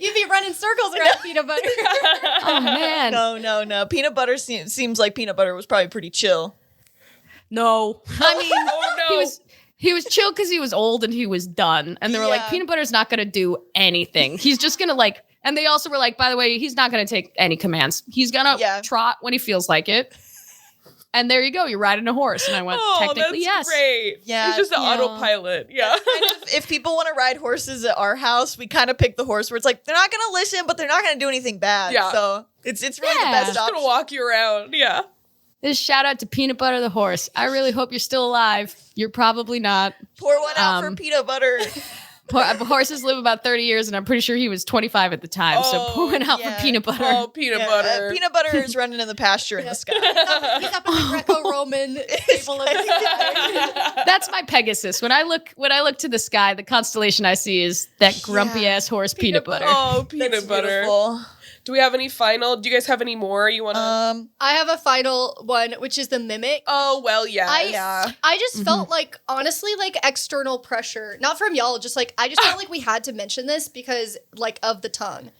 You'd be running circles around peanut butter. Oh man. No. Peanut butter seems like peanut butter was probably pretty chill. No. I mean, Oh, no. he was chill because he was old and he was done. And they were like, Yeah. peanut butter's not gonna do anything. He's just gonna like. And they also were like, by the way, he's not gonna take any commands. He's gonna Yeah. trot when he feels like it. And there you go. You're riding a horse. And I went, Oh, technically, that's yes. great. Yeah, It's just an yeah. autopilot. Yeah. If people want to ride horses at our house, we kind of pick the horse where it's like they're not going to listen, but they're not going to do anything bad. Yeah. So it's really Yeah. the best Just option. gonna walk you around. Yeah. This shout out to Peanut Butter the horse. I really hope you're still alive. You're probably not. Pour one out for Um, peanut butter. Horses live about 30 years, and I'm pretty sure he was 25 at the time. so Oh, pour one out yeah. for peanut butter. Oh, peanut Yeah, butter. peanut butter is running in the pasture in the sky. He's up in the Greco-Roman table of the sky. That's my Pegasus. When I look to the sky, the constellation I see is that grumpy ass horse, peanut butter. Oh, peanut That's butter. beautiful. Do we have any final? Do you guys have any more you want to? I have a final one, which is the mimic. Oh, well, yeah. I just felt like, honestly, like external pressure, not from y'all, just like, I just felt like we had to mention this because, like, of the tongue.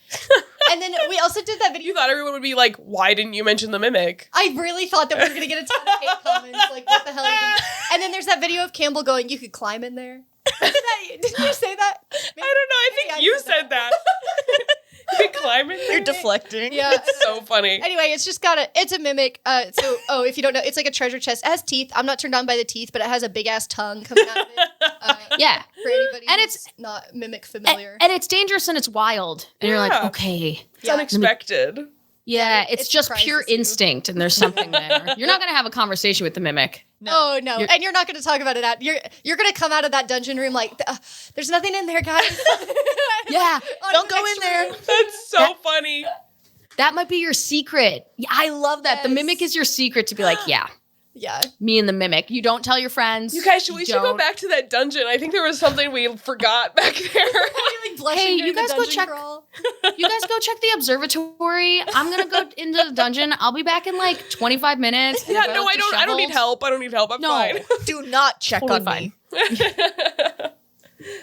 And then we also did that video. You thought everyone would be like, why didn't you mention the mimic? I really thought that we were going to get a ton of hate comments. Like, what the hell are you doing? And then there's that video of Campbell going, you could climb in there. Didn't you say that? I don't know. I think Maybe I you said said that. You been climbing? You're deflecting. Yeah. It's so funny. Anyway, it's a mimic. If you don't know, it's like a treasure chest. It has teeth. I'm not turned on by the teeth, but it has a big ass tongue coming out of it. Yeah. For anybody And who's it's- not mimic familiar. And it's dangerous and it's wild. And you're like, Yeah. okay. It's Yeah. unexpected. Yeah, It it's just surprises pure you. instinct and there's something there. You're not going to have a conversation with the mimic. Oh no! You're- And you're not going to talk about it. You're going to come out of that dungeon room like, there's nothing in there, guys. Yeah. On Don't the go next in there. room. That's so funny. That might be your secret. Yeah, I love that. The Yes. mimic is your secret to be like, yeah, Yeah. me and the mimic. You don't tell your friends. You guys, we should go don't. back to that dungeon. I think there was something we forgot back there. Like blushing Hey, during you guys the go dungeon check- crawl. You guys go check the observatory. I'm gonna go into the dungeon. I'll be back in like 25 minutes. Yeah, no, I don't need help. I don't need help. I'm No. fine. Do not check Totally on fine. me.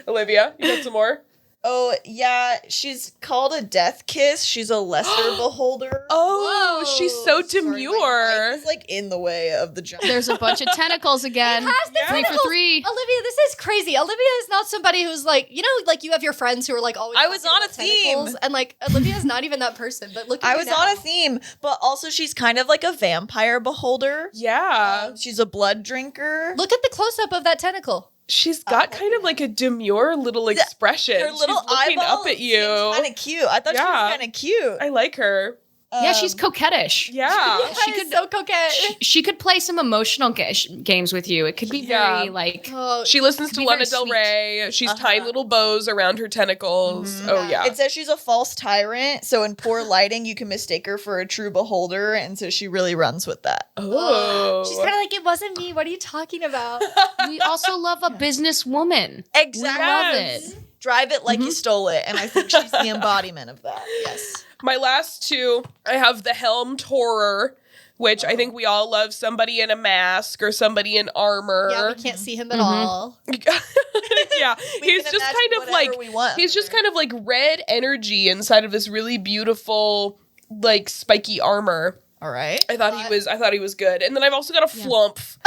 Olivia, you got some more? Oh, yeah. She's called a death kiss. She's a lesser beholder. Oh, Whoa. she's so Sorry, my demure. mic is like in the way of the giant. There's a bunch of tentacles again. It has the 3 for tentacles. 3. Olivia, this is crazy. Olivia is not somebody who's like, you know, like you have your friends who are like always. I was talking on a about tentacles, theme. and like Olivia's not even that person. But look, at I you was now. on a theme, but also she's kind of like a vampire beholder. Yeah. She's a blood drinker. Look at the close up of that tentacle. She's got kind of like a demure little expression. Her little She's looking eyeball up at you. kind of cute. I thought she Yeah. was kind of cute. I like her. Yeah, she's coquettish. Yeah. She could so coquette. She could play some emotional games with you. It could be Yeah. very like. Oh, She listens to be Lana very Del sweet. Rey. She's tying little bows around her tentacles. Oh, yeah. It says she's a false tyrant, so in poor lighting, you can mistake her for a true beholder, and so she really runs with that. Oh. she's kind of like, it wasn't me. What are you talking about? We also love a businesswoman. Exactly. Love Yes. it. Drive it like you stole it, and I think she's the embodiment of that. Yes. My last two, I have the Helmed Horror, which I think we all love somebody in a mask or somebody in armor. Yeah, we can't see him at all. Yeah, We he's can just imagine kind of like whatever we want he's just kind of like red energy inside of this really beautiful like spiky armor. All right. I thought he was good. And then I've also got a Flumph.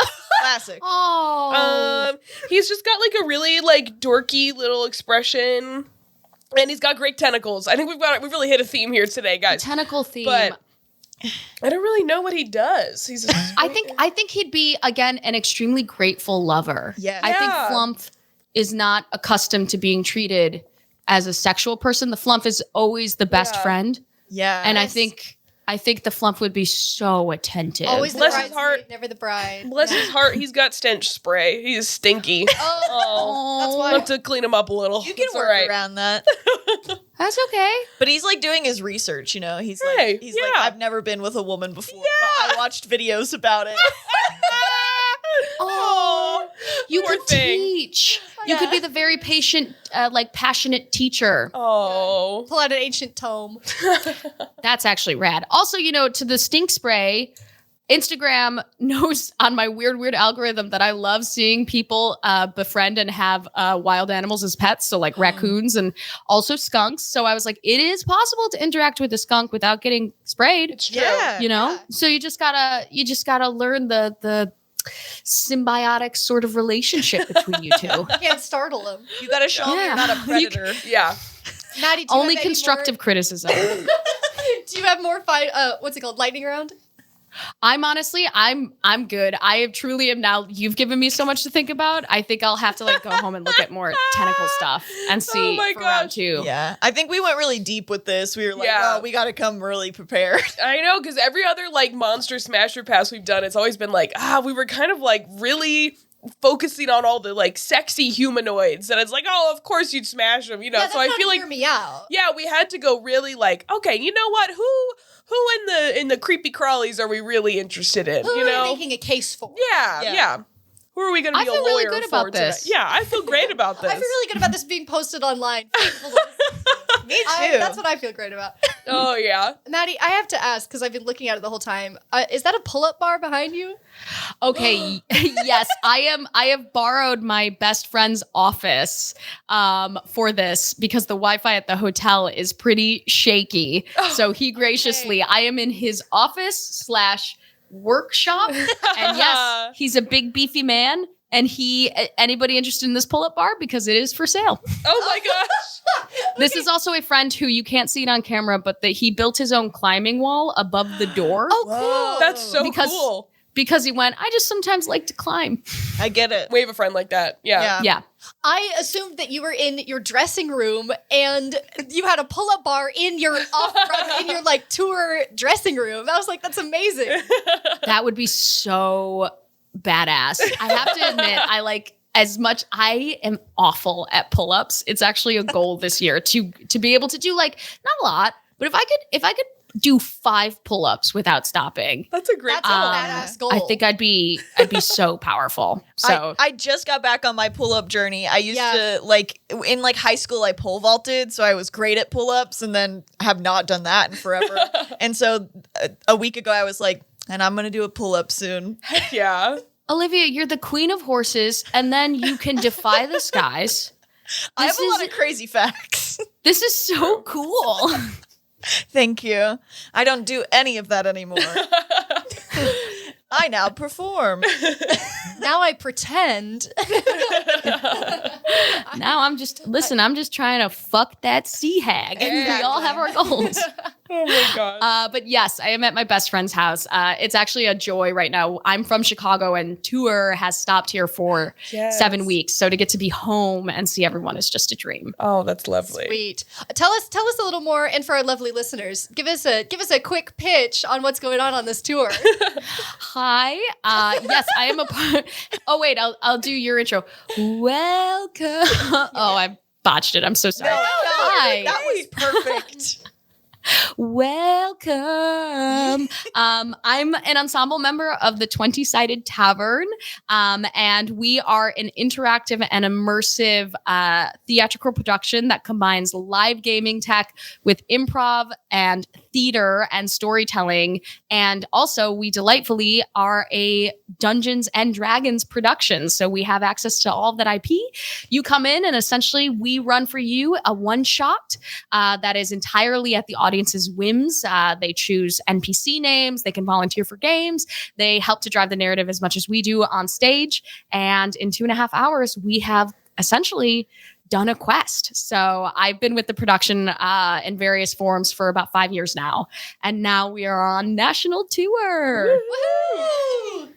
Classic. Oh. He's just got like a really like dorky little expression. And he's got great tentacles. I think we've really hit a theme here today, guys. Tentacle theme. But I don't really know what he does. He's. I think he'd be, again, an extremely grateful lover. Yes. I think Yeah. Flump is not accustomed to being treated as a sexual person. The Flump is always the best Yeah. friend. Yeah. And I think the Flump would be so attentive. Always the Bless his bridesmaid, heart. never the bride. Bless his heart, he's got stench spray. He is stinky. Oh, that's I'll why. have to clean him up a little. you can It's work all right. around that. That's okay. But he's like doing his research, you know. He's Hey, like yeah. I've never been with a woman before, but I watched videos about it. Oh, you poor could thing. teach. You could be the very patient, passionate teacher. Oh. Pull out an ancient tome. That's actually rad. Also, to the stink spray, Instagram knows on my weird algorithm that I love seeing people befriend and have wild animals as pets. So like raccoons and also skunks. So I was like, it is possible to interact with a skunk without getting sprayed. It's true. Yeah. Yeah. So you just gotta learn the symbiotic sort of relationship between you two. You can't startle them. You gotta show him Yeah. you're not a predator. Yeah. Maddie, do you Only have any constructive criticism. More, do you have more what's it called? Lightning round? I'm honestly, I'm good. I truly am now. You've given me so much to think about. I think I'll have to go home and look at more tentacle stuff and see my for round gosh. 2. Yeah. I think we went really deep with this. We were like, Yeah. oh, we gotta come really prepared. I know, because every other monster smasher pass we've done, it's always been we were kind of really focusing on all the sexy humanoids, and it's oh, of course you'd smash them, Yeah, that's so I not feel hear me out. yeah, we had to go really okay, you know what, who in the creepy crawlies are we really interested in, Who you are know? you making a case for? Yeah. Who are we going to I be a feel lawyer really good for about tonight? this. Yeah, I feel great about this. I feel really good about this being posted online. Me too. That's what I feel great about. Oh yeah. Maddie, I have to ask, because I've been looking at it the whole time. Is that a pull-up bar behind you? Okay. Yes, I have borrowed my best friend's office for this because the Wi-Fi at the hotel is pretty shaky. So he graciously, I am in his office / workshop, and yes, he's a big beefy man. And anybody interested in this pull-up bar, because it is for sale. Oh my gosh. This is also a friend who you can't see it on camera, but he built his own climbing wall above the door. Oh, Whoa. cool. That's so Because- cool. Because he went, I just sometimes like to climb. I get it. We have a friend like that. Yeah. Yeah. I assumed that you were in your dressing room and you had a pull-up bar in your tour dressing room. I was like, that's amazing. That would be so badass. I have to admit, as much I am awful at pull-ups. It's actually a goal this year to be able to do not a lot, but if I could do 5 pull-ups without stopping, That's a great That's a goal. badass goal. I think I'd be so powerful. So I just got back on my pull-up journey. I used Yeah. to in high school I pole vaulted, so I was great at pull-ups, and then have not done that in forever. And so a week ago I was like, and I'm gonna do a pull-up soon. Yeah. Olivia, you're the queen of horses, and then you can defy the skies. I have This a lot is- of crazy facts. This is so cool. Thank you. I don't do any of that anymore. I now perform. now I pretend. Now I'm just trying to fuck that sea hag. And we all have our goals. Oh my gosh. But yes, I am at my best friend's house. It's actually a joy right now. I'm from Chicago, and tour has stopped here for Yes. 7 weeks. So to get to be home and see everyone is just a dream. Oh, that's lovely. Sweet. Tell us a little more, and for our lovely listeners, give us a quick pitch on what's going on this tour. Hi. Yes, I am a part. Oh wait, I'll do your intro. Welcome. Oh, I botched it. I'm so sorry. Hi. That was perfect. Welcome. I'm an ensemble member of the 20 Sided Tavern, and we are an interactive and immersive theatrical production that combines live gaming tech with improv and theater and storytelling. And also, we delightfully are a Dungeons and Dragons production. So we have access to all of that IP. You come in, and essentially we run for you a one-shot that is entirely at the audience's whims. They choose NPC names. They can volunteer for games. They help to drive the narrative as much as we do on stage. And in 2.5 hours, we have essentially done a quest. So I've been with the production in various forms for about 5 years now. And now we are on national tour. Woo!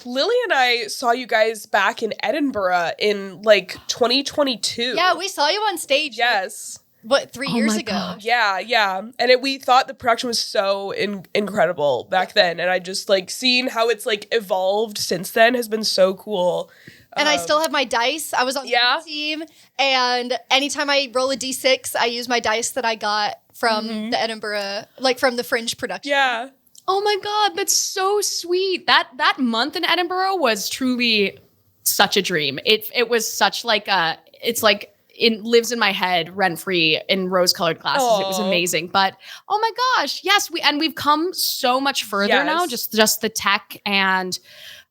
Lily and I saw you guys back in Edinburgh in like 2022. Yeah, we saw you on stage. Yes. What, 3 Oh years my ago? gosh. Yeah. And we thought the production was so incredible back then. And I just like seeing how it's like evolved since then has been so cool. And I still have my dice. I was on the team. And anytime I roll a d6, I use my dice that I got from the Edinburgh, like from the Fringe production. Yeah. Oh my God, that's so sweet. That month in Edinburgh was truly such a dream. It was such like it's like it lives in my head rent free in rose colored glasses. Aww. It was amazing. But oh my gosh, yes, we've come so much further now. Just the tech and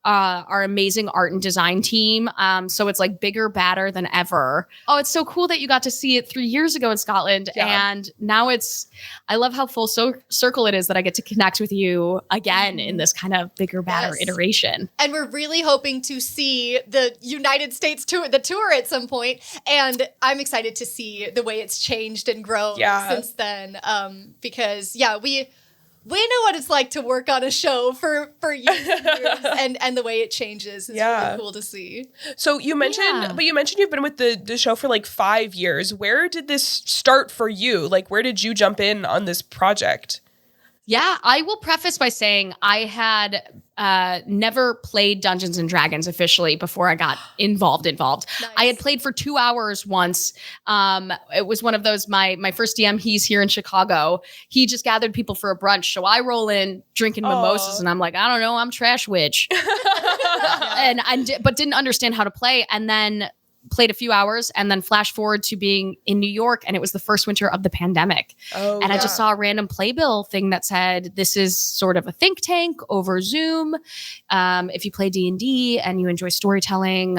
our amazing art and design team. So it's like bigger, badder than ever. Oh, it's so cool that you got to see it 3 years ago in Scotland. Yeah. And now I love how full circle it is that I get to connect with you again in this kind of bigger, badder iteration. And we're really hoping to see the United States tour at some point. And I'm excited to see the way it's changed and grown since then. Because we know what it's like to work on a show for years and the way it changes is really cool to see. So you mentioned, you've been with the show for like 5 years. Where did this start for you? Like, where did you jump in on this project? Yeah, I will preface by saying I had never played Dungeons and Dragons officially before I got involved. Nice. I had played for 2 hours once. It was one of those, my first DM, he's here in Chicago. He just gathered people for a brunch. So I roll in drinking mimosas and I'm like, I don't know, I'm Trash Witch. But didn't understand how to play. And then played a few hours and then flash forward to being in New York, and it was the first winter of the pandemic. I just saw a random playbill thing that said, this is sort of a think tank over Zoom. If you play D&D and you enjoy storytelling,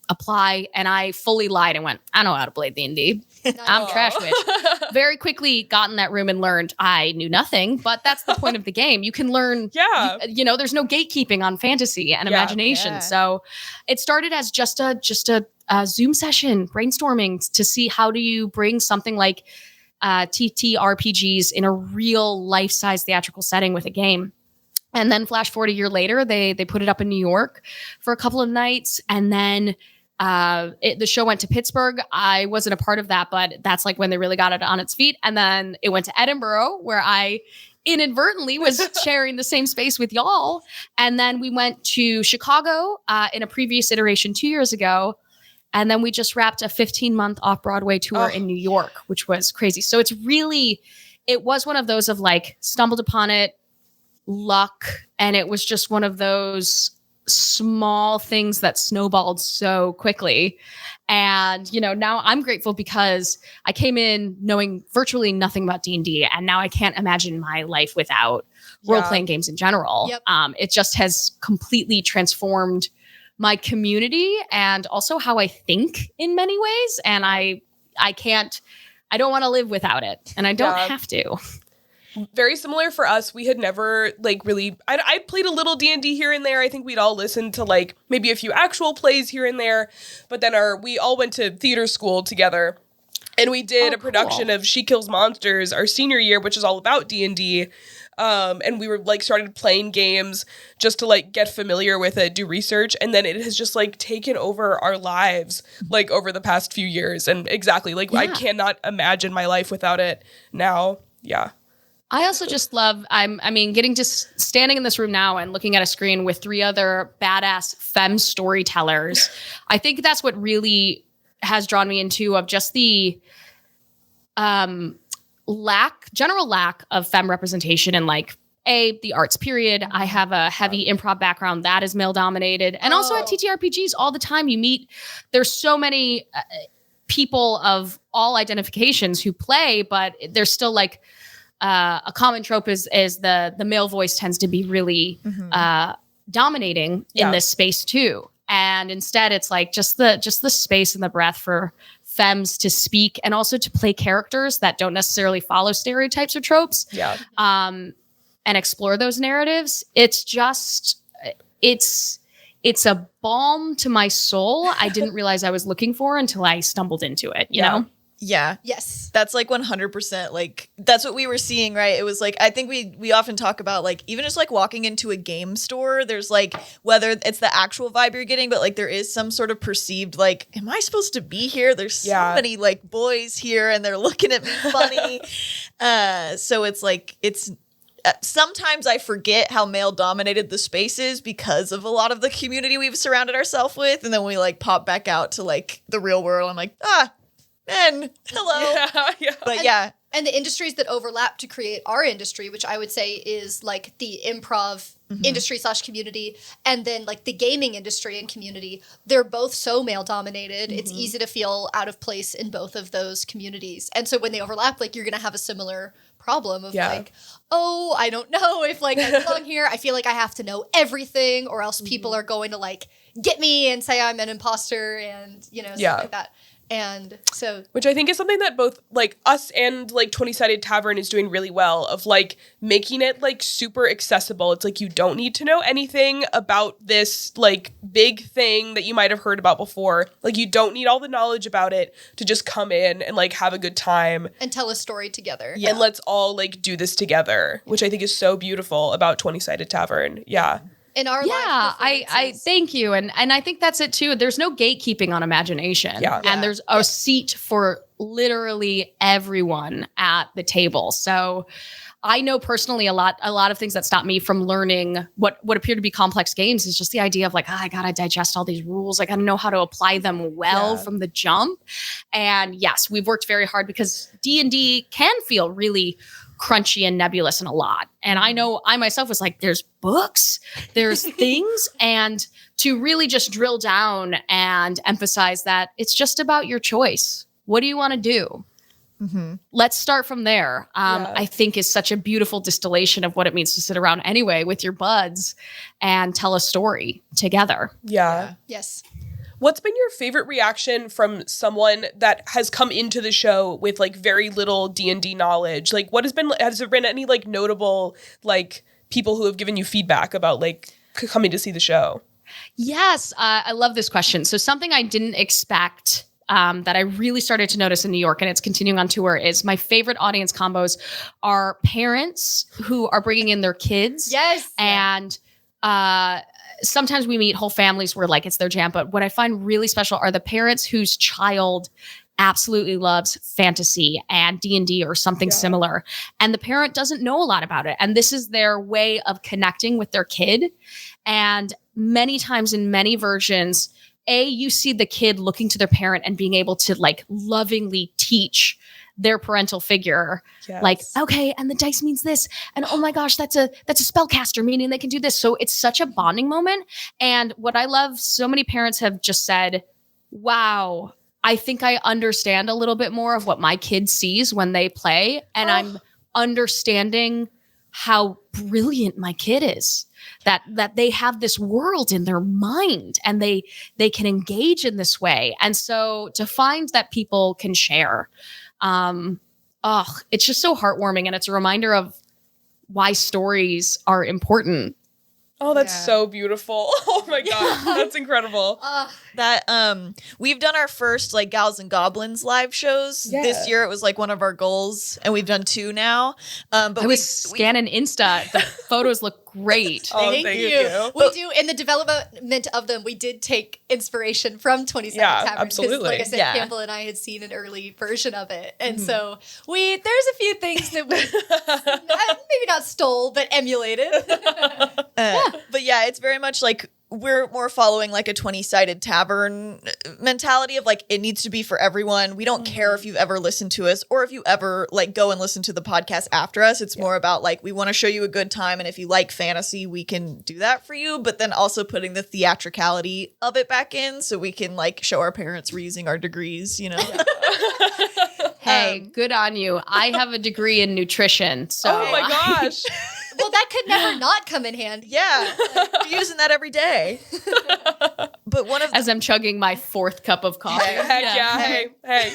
apply. And I fully lied and went, I know how to play D&D. I'm Trash Witch. Very quickly got in that room and learned I knew nothing, but that's the point of the game. You can learn, there's no gatekeeping on fantasy and imagination. Yeah. So it started as just a Zoom session, brainstorming to see how do you bring something like TTRPGs in a real life-size theatrical setting with a game. And then flash forward a year later, they put it up in New York for a couple of nights. And then the show went to Pittsburgh. I wasn't a part of that, but that's like when they really got it on its feet. And then it went to Edinburgh, where I inadvertently was sharing the same space with y'all. And then we went to Chicago in a previous iteration 2 years ago. And then we just wrapped a 15-month off-Broadway tour in New York, which was crazy. So it was one of those of like stumbled upon it, luck, and it was just one of those small things that snowballed so quickly. And, now I'm grateful because I came in knowing virtually nothing about D&D, and now I can't imagine my life without role-playing games in general. Yep. It just has completely transformed my community and also how I think in many ways. And I don't want to live without it, and I don't have to. Very similar for us. We had never I played a little D&D here and there. I think we'd all listened to like maybe a few actual plays here and there, but then we all went to theater school together, and we did a production of She Kills Monsters our senior year, which is all about D&D. And we were like started playing games just to like get familiar with it, do research. And then it has just like taken over our lives like over the past few years. And I cannot imagine my life without it now. Yeah. I also just love, getting to standing in this room now and looking at a screen with 3 other badass femme storytellers. I think that's what really has drawn me into of just the, general lack of femme representation in the arts period. I have a heavy improv background that is male dominated. And also at TTRPGs all the time there's so many people of all identifications who play, but there's still like a common trope is the male voice tends to be really dominating in this space too. And instead it's like just the space and the breath for femmes to speak and also to play characters that don't necessarily follow stereotypes or tropes. Yeah. And explore those narratives. It's it's a balm to my soul I didn't realize I was looking for until I stumbled into it, you know? Yeah. Yes. That's like 100%. Like, that's what we were seeing, right? It was like, I think we often talk about like, even just like walking into a game store, there's like, whether it's the actual vibe you're getting, but like there is some sort of perceived, like, am I supposed to be here? There's so many like boys here and they're looking at me funny. So it's like, sometimes I forget how male dominated the space is because of a lot of the community we've surrounded ourselves with. And then we like pop back out to like the real world. I'm like, men, hello. But and the industries that overlap to create our industry, which I would say is like the improv industry / community, and then like the gaming industry and community, they're both so male dominated. It's easy to feel out of place in both of those communities. And so when they overlap, like you're going to have a similar problem of like, oh, I don't know if like I belong here. I feel like I have to know everything or else people are going to like get me and say I'm an imposter and, you know, stuff like that. And so, which I think is something that both like us and like 20 Sided Tavern is doing really well, of like making it like super accessible. It's like you don't need to know anything about this like big thing that you might have heard about before. Like you don't need all the knowledge about it to just come in and like have a good time and tell a story together. And let's all like do this together, which I think is so beautiful about 20 Sided Tavern. In our live I thank you. And I think that's it too. There's no gatekeeping on imagination. And there's a seat for literally everyone at the table. So I know personally a lot of things that stop me from learning what appear to be complex games is just the idea of like, I gotta digest all these rules. I gotta know how to apply them well from the jump. And yes, we've worked very hard because D&D can feel really crunchy and nebulous and a lot. And I know I myself was like, there's books, there's things, and to really just drill down and emphasize that it's just about your choice. What do you want to do? Let's start from there. I think is such a beautiful distillation of what it means to sit around anyway with your buds and tell a story together. Yes. What's been your favorite reaction from someone that has come into the show with like very little D&D knowledge? Like has there been any like notable like people who have given you feedback about like coming to see the show? Yes. I love this question. So something I didn't expect that I really started to notice in New York, and it's continuing on tour, is my favorite audience combos are parents who are bringing in their kids. Yes. And sometimes we meet whole families where like it's their jam, but what I find really special are the parents whose child absolutely loves fantasy and D&D or something similar. And the parent doesn't know a lot about it. And this is their way of connecting with their kid. And many times in many versions, you see the kid looking to their parent and being able to like lovingly teach their parental figure. Like, okay, and the dice means this. And oh my gosh, that's a spellcaster, meaning they can do this. So it's such a bonding moment. And what I love, so many parents have just said, wow, I think I understand a little bit more of what my kid sees when they play. And I'm understanding how brilliant my kid is. That they have this world in their mind and they can engage in this way. And so to find that people can share, it's just so heartwarming, and it's a reminder of why stories are important. Oh, that's so beautiful. Oh my God. That's incredible. We've done our first like Gals and Goblins live shows. This year it was like one of our goals, and we've done 2 now. But I was scanning Insta. The photos look great. Thank you. We do, in the development of them, we did take inspiration from 20 Sided Tavern. Absolutely. Like I said, Campbell and I had seen an early version of it. And so there's a few things that we maybe not stole, but emulated. But yeah, it's very much like we're more following like a 20-sided tavern mentality of like, it needs to be for everyone. We don't care if you've ever listened to us or if you ever like go and listen to the podcast after us. It's more about like, we want to show you a good time. And if you like fantasy, we can do that for you. But then also putting the theatricality of it back in so we can like show our parents we're using our degrees, you know? Hey, good on you. I have a degree in nutrition. So oh my gosh. Well, that could never not come in handy. Yeah. Like, you're using that every day. But one of as I'm chugging my 4th cup of coffee. Heck yeah. Hey.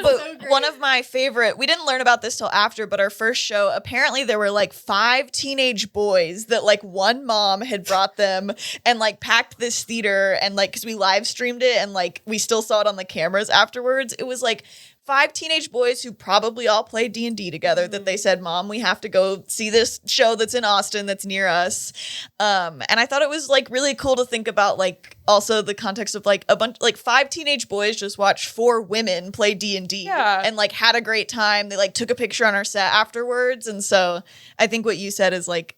But one of my favorite, we didn't learn about this till after, but our first show, apparently there were like 5 teenage boys that like one mom had brought them and like packed this theater, and like, cause we live streamed it and like we still saw it on the cameras afterwards. It was like 5 teenage boys who probably all played D&D together that they said, Mom, we have to go see this show that's in Austin that's near us. And I thought it was like really cool to think about, like also the context of like a bunch, like 5 teenage boys just watched 4 women play D&D and like had a great time. They like took a picture on our set afterwards. And so I think what you said is like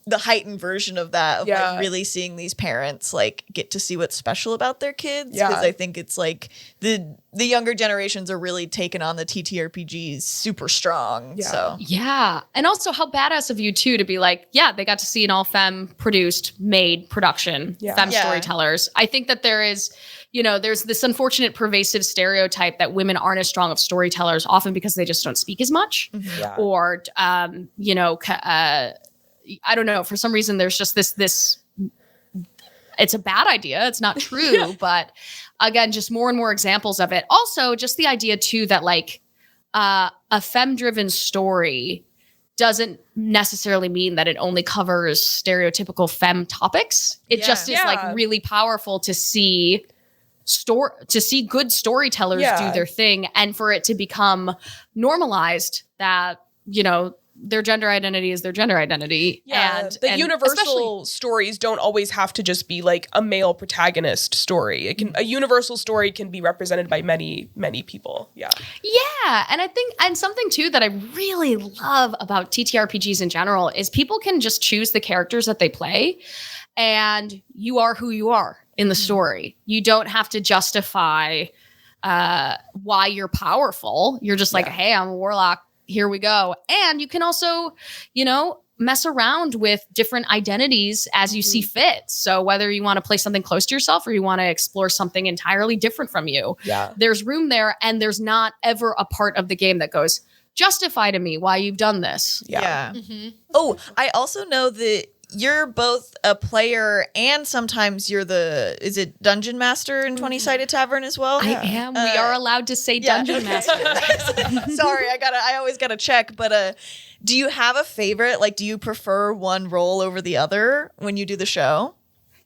the heightened version of that, of like really seeing these parents like get to see what's special about their kids. Because I think it's like the younger generations are really taking on the TTRPGs super strong. So yeah. And also how badass of you too to be like, yeah, they got to see an all femme produced, made production, femme storytellers. I think that there is, you know, there's this unfortunate pervasive stereotype that women aren't as strong of storytellers, often because they just don't speak as much or, you know, I don't know. For some reason, there's just this. It's a bad idea. It's not true, but again, just more and more examples of it. Also, just the idea too that like a femme-driven story doesn't necessarily mean that it only covers stereotypical femme topics. It just is like really powerful to see good storytellers do their thing, and for it to become normalized that, you know, their gender identity is their gender identity. Yeah, the universal stories don't always have to just be like a male protagonist story. It can a universal story can be represented by many, many people. Yeah. Yeah, and I think and something too that I really love about TTRPGs in general is people can just choose the characters that they play, and you are who you are in the story. You don't have to justify why you're powerful. You're just like, hey, I'm a warlock. Here we go. And you can also, you know, mess around with different identities as you see fit. So whether you want to play something close to yourself or you want to explore something entirely different from you, there's room there. And there's not ever a part of the game that goes, justify to me why you've done this. Oh, I also know that you're both a player and sometimes you're is it Dungeon Master in 20 Sided Tavern as well? I am. We are allowed to say Dungeon Master. Sorry, I always gotta check. But do you have a favorite? Like, do you prefer one role over the other when you do the show?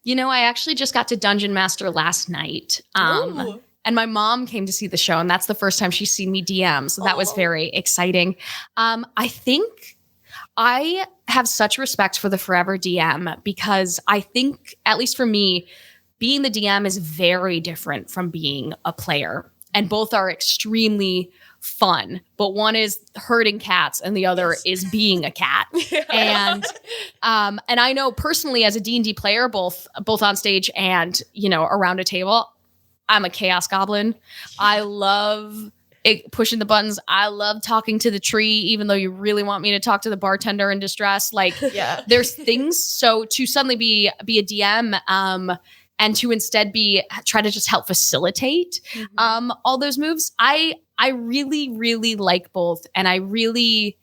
You know, I actually just got to Dungeon Master last night. And my mom came to see the show, and that's the first time she's seen me DM. So that was very exciting. I think I have such respect for the Forever DM because I think, at least for me, being the DM is very different from being a player. And both are extremely fun. But one is herding cats and the other is being a cat. And I know personally as a D&D player, both on stage and, you know, around a table, I'm a chaos goblin. I love pushing the buttons. I love talking to the tree, even though you really want me to talk to the bartender in distress. Like, there's things. So to suddenly be a DM, and to instead try to just help facilitate all those moves. I really, really like both, and I really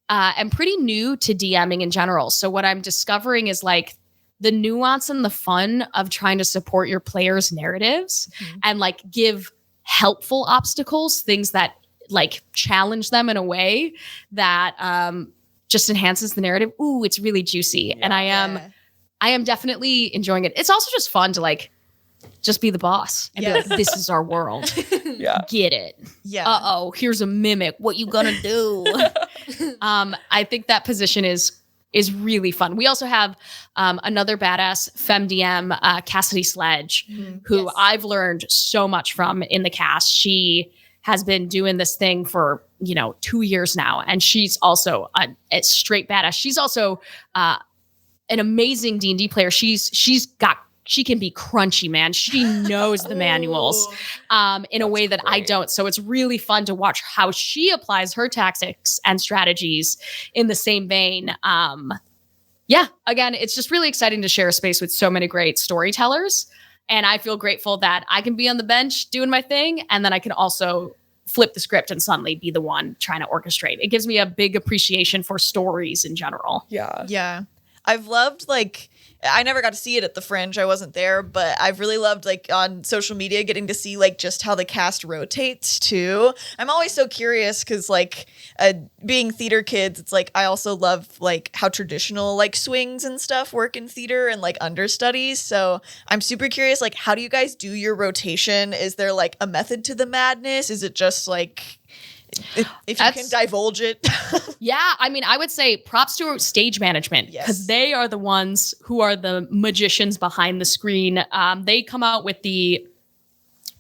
am pretty new to DMing in general. So what I'm discovering is like the nuance and the fun of trying to support your players' narratives and like give helpful obstacles, things that like challenge them in a way that just enhances the narrative. Ooh, it's really juicy. And I am definitely enjoying it. It's also just fun to like just be the boss and be like, this is our world. Get it. Uh-oh, here's a mimic. What you gonna do? I think that position is really fun. We also have another badass FemDM, Cassidy Sledge, who I've learned so much from in the cast. She has been doing this thing for, 2 years now. And she's also a straight badass. She's also an amazing D&D player. She can be crunchy, man. She knows the manuals in a way that I don't. So it's really fun to watch how she applies her tactics and strategies in the same vein. Again, it's just really exciting to share a space with so many great storytellers. And I feel grateful that I can be on the bench doing my thing. And then I can also flip the script and suddenly be the one trying to orchestrate. It gives me a big appreciation for stories in general. Yeah. I've loved I never got to see it at the Fringe. I wasn't there, but I've really loved like on social media getting to see like just how the cast rotates too. I'm always so curious because like being theater kids, it's like I also love like how traditional like swings and stuff work in theater and like understudies. So I'm super curious, like how do you guys do your rotation? Is there like a method to the madness? Is it just like if you can divulge it? Yeah, I mean, I would say props to stage management because they are the ones who are the magicians behind the screen. They come out with the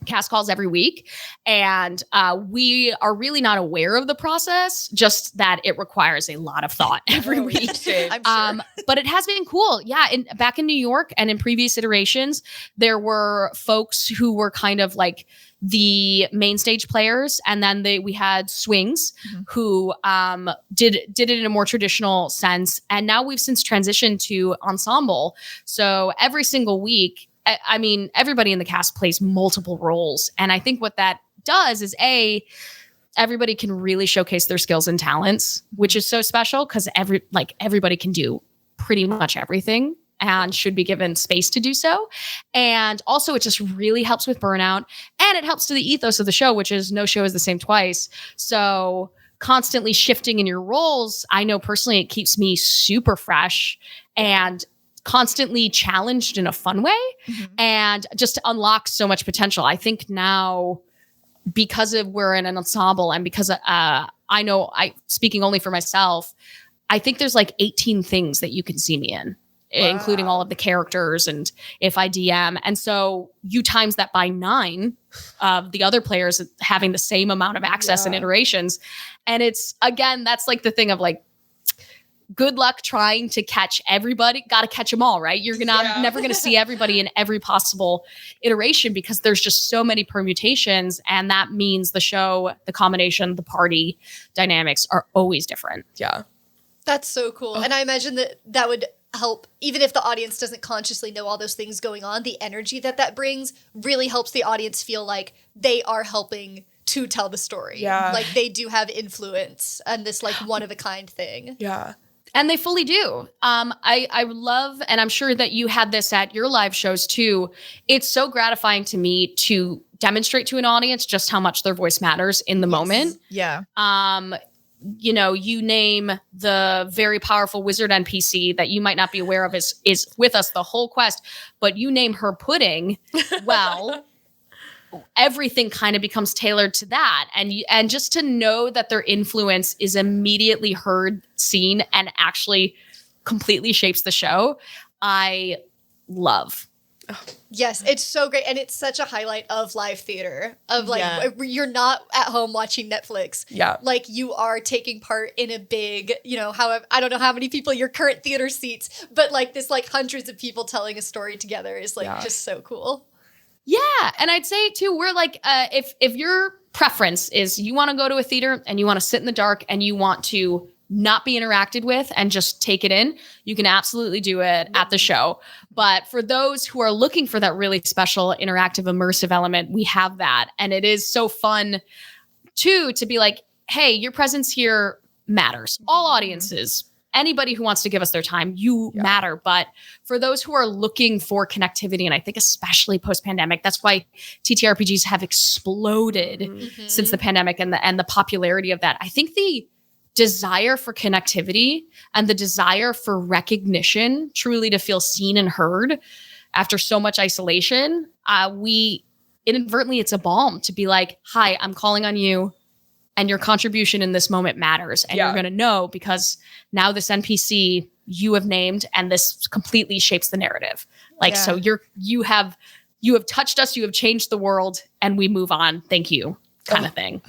cast calls every week, and we are really not aware of the process, just that it requires a lot of thought every week. I'm sure. But it has been cool. Yeah, back in New York and in previous iterations, there were folks who were kind of like the main stage players, and then we had swings who did it in a more traditional sense, and now we've since transitioned to ensemble. So every single week, I mean, everybody in the cast plays multiple roles, and I think what that does is everybody can really showcase their skills and talents, which is so special because everybody can do pretty much everything and should be given space to do so. And also it just really helps with burnout, and it helps to the ethos of the show, which is no show is the same twice. So constantly shifting in your roles, I know personally it keeps me super fresh and constantly challenged in a fun way, and just unlocks so much potential. I think now, because we're in an ensemble, and because I know, speaking only for myself, I think there's like 18 things that you can see me in. Wow. Including all of the characters and if I DM. And so you times that by 9 of the other players having the same amount of access and iterations. And it's, again, that's like the thing of like, good luck trying to catch everybody. Got to catch them all, right? You're never going to see everybody in every possible iteration because there's just so many permutations. And that means the show, the combination, the party dynamics are always different. Yeah. That's so cool. And I imagine that would help, even if the audience doesn't consciously know all those things going on, the energy that brings really helps the audience feel like they are helping to tell the story. Yeah. Like they do have influence and this like one of a kind thing. Yeah. And they fully do. I love, and I'm sure that you had this at your live shows too. It's so gratifying to me to demonstrate to an audience just how much their voice matters in the moment. Yeah. You know, you name the very powerful wizard NPC that you might not be aware of is with us the whole quest, but you name her Pudding, well, everything kind of becomes tailored to that. And just to know that their influence is immediately heard, seen, and actually completely shapes the show, I love. Yes, it's so great. And it's such a highlight of live theater, of like, you're not at home watching Netflix. Yeah. Like you are taking part in a big, you know, however, I don't know how many people your current theater seats, but like this, like hundreds of people telling a story together is like just so cool. Yeah. And I'd say too, we're like, if your preference is you want to go to a theater and you want to sit in the dark and you want to not be interacted with and just take it in, you can absolutely do it at the show. But for those who are looking for that really special interactive immersive element, we have that. And it is so fun too, to be like, hey, your presence here matters. All audiences, anybody who wants to give us their time, you matter. But for those who are looking for connectivity, and I think especially post-pandemic, that's why TTRPGs have exploded since the pandemic and the popularity of that. I think the desire for connectivity and the desire for recognition, truly to feel seen and heard after so much isolation, inadvertently, it's a balm to be like, hi, I'm calling on you and your contribution in this moment matters. And you're going to know because now this NPC you have named and this completely shapes the narrative. Like, so you have touched us, you have changed the world, and we move on. Thank you kind of thing.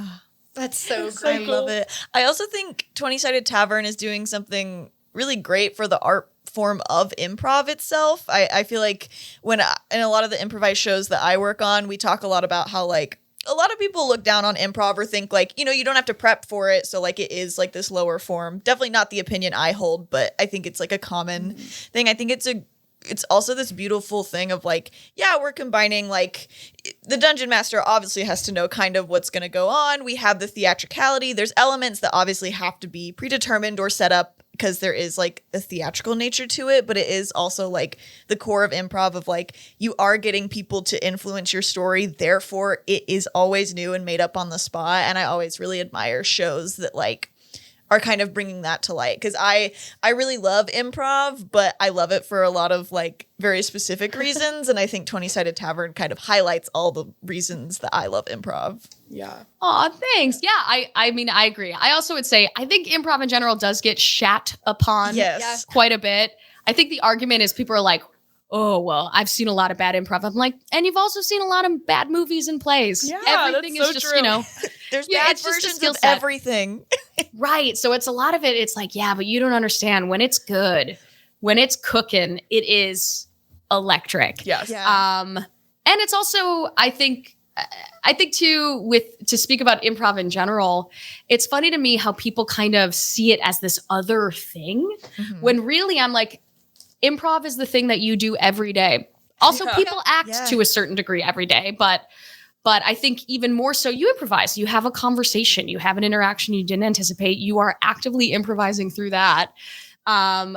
That's so great. I love it. I also think 20 Sided Tavern is doing something really great for the art form of improv itself. I feel like in a lot of the improvised shows that I work on, we talk a lot about how like a lot of people look down on improv or think like, you know, you don't have to prep for it. So like it is like this lower form. Definitely not the opinion I hold, but I think it's like a common thing. I think it's also this beautiful thing of like, yeah, we're combining like the dungeon master obviously has to know kind of what's going to go on. We have the theatricality. There's elements that obviously have to be predetermined or set up because there is like a theatrical nature to it, but it is also like the core of improv of like you are getting people to influence your story, therefore it is always new and made up on the spot. And I always really admire shows that like are kind of bringing that to light, because I really love improv, but I love it for a lot of like very specific reasons, and I think 20 Sided Tavern kind of highlights all the reasons that I love improv. Yeah. Aw, thanks. Yeah, I mean, I agree. I also would say I think improv in general does get shat upon Yes. quite a bit. I think the argument is people are like, oh, well, I've seen a lot of bad improv. I'm like, and you've also seen a lot of bad movies and plays. Yeah, everything that's is so just, true. you know. There's Yeah, bad it's just a versions skill of set. everything. Right. So it's a lot of it. It's like, yeah, but you don't understand. When it's good, when it's cooking, it is electric. Yes. Yeah. And it's also, I think too, to speak about improv in general, it's funny to me how people kind of see it as this other thing, when really I'm like, improv is the thing that you do every day. Also, Yeah. people act Yeah. to a certain degree every day, but I think even more so, you improvise. You have a conversation. You have an interaction you didn't anticipate. You are actively improvising through that.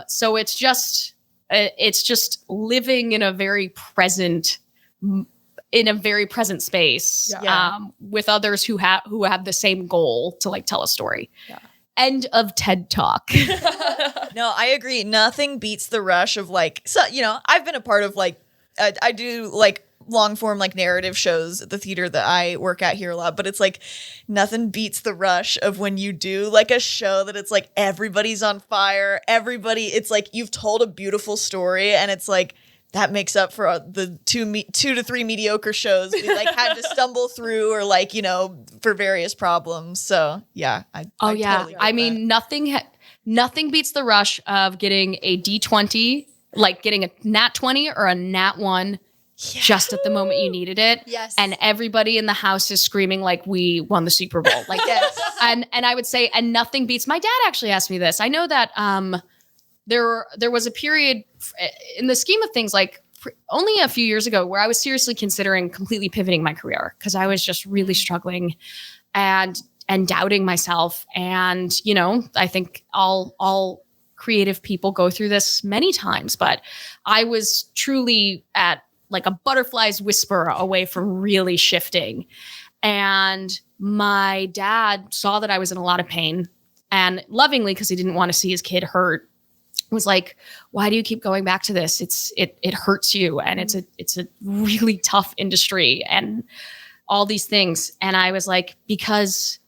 So it's just living in a very present space Yeah. with others who have the same goal to like tell a story. Yeah. End of TED Talk. No, I agree. Nothing beats the rush of like, so, you know, I've been a part of like, I do like long form like narrative shows at the theater that I work at here a lot, but it's like nothing beats the rush of when you do like a show that it's like everybody's on fire, it's like you've told a beautiful story, and it's like that makes up for the 2 to 3 mediocre shows we like had to stumble through, or like, you know, for various problems. So yeah, I totally get I that. mean, nothing beats the rush of getting a D20, like getting a nat 20 or a nat 1 just at the moment you needed it. Yes. And everybody in the house is screaming like we won the Super Bowl. Like Yes. and I would say, and nothing beats, my dad actually asked me this. I know that there was a period in the scheme of things, like only a few years ago, where I was seriously considering completely pivoting my career, because I was just really struggling and doubting myself. And, you know, I think all creative people go through this many times, but I was truly at like a butterfly's whisper away from really shifting. And my dad saw that I was in a lot of pain, and lovingly, because he didn't want to see his kid hurt, was like, why do you keep going back to this? It hurts you, and it's a really tough industry and all these things. And I was like, because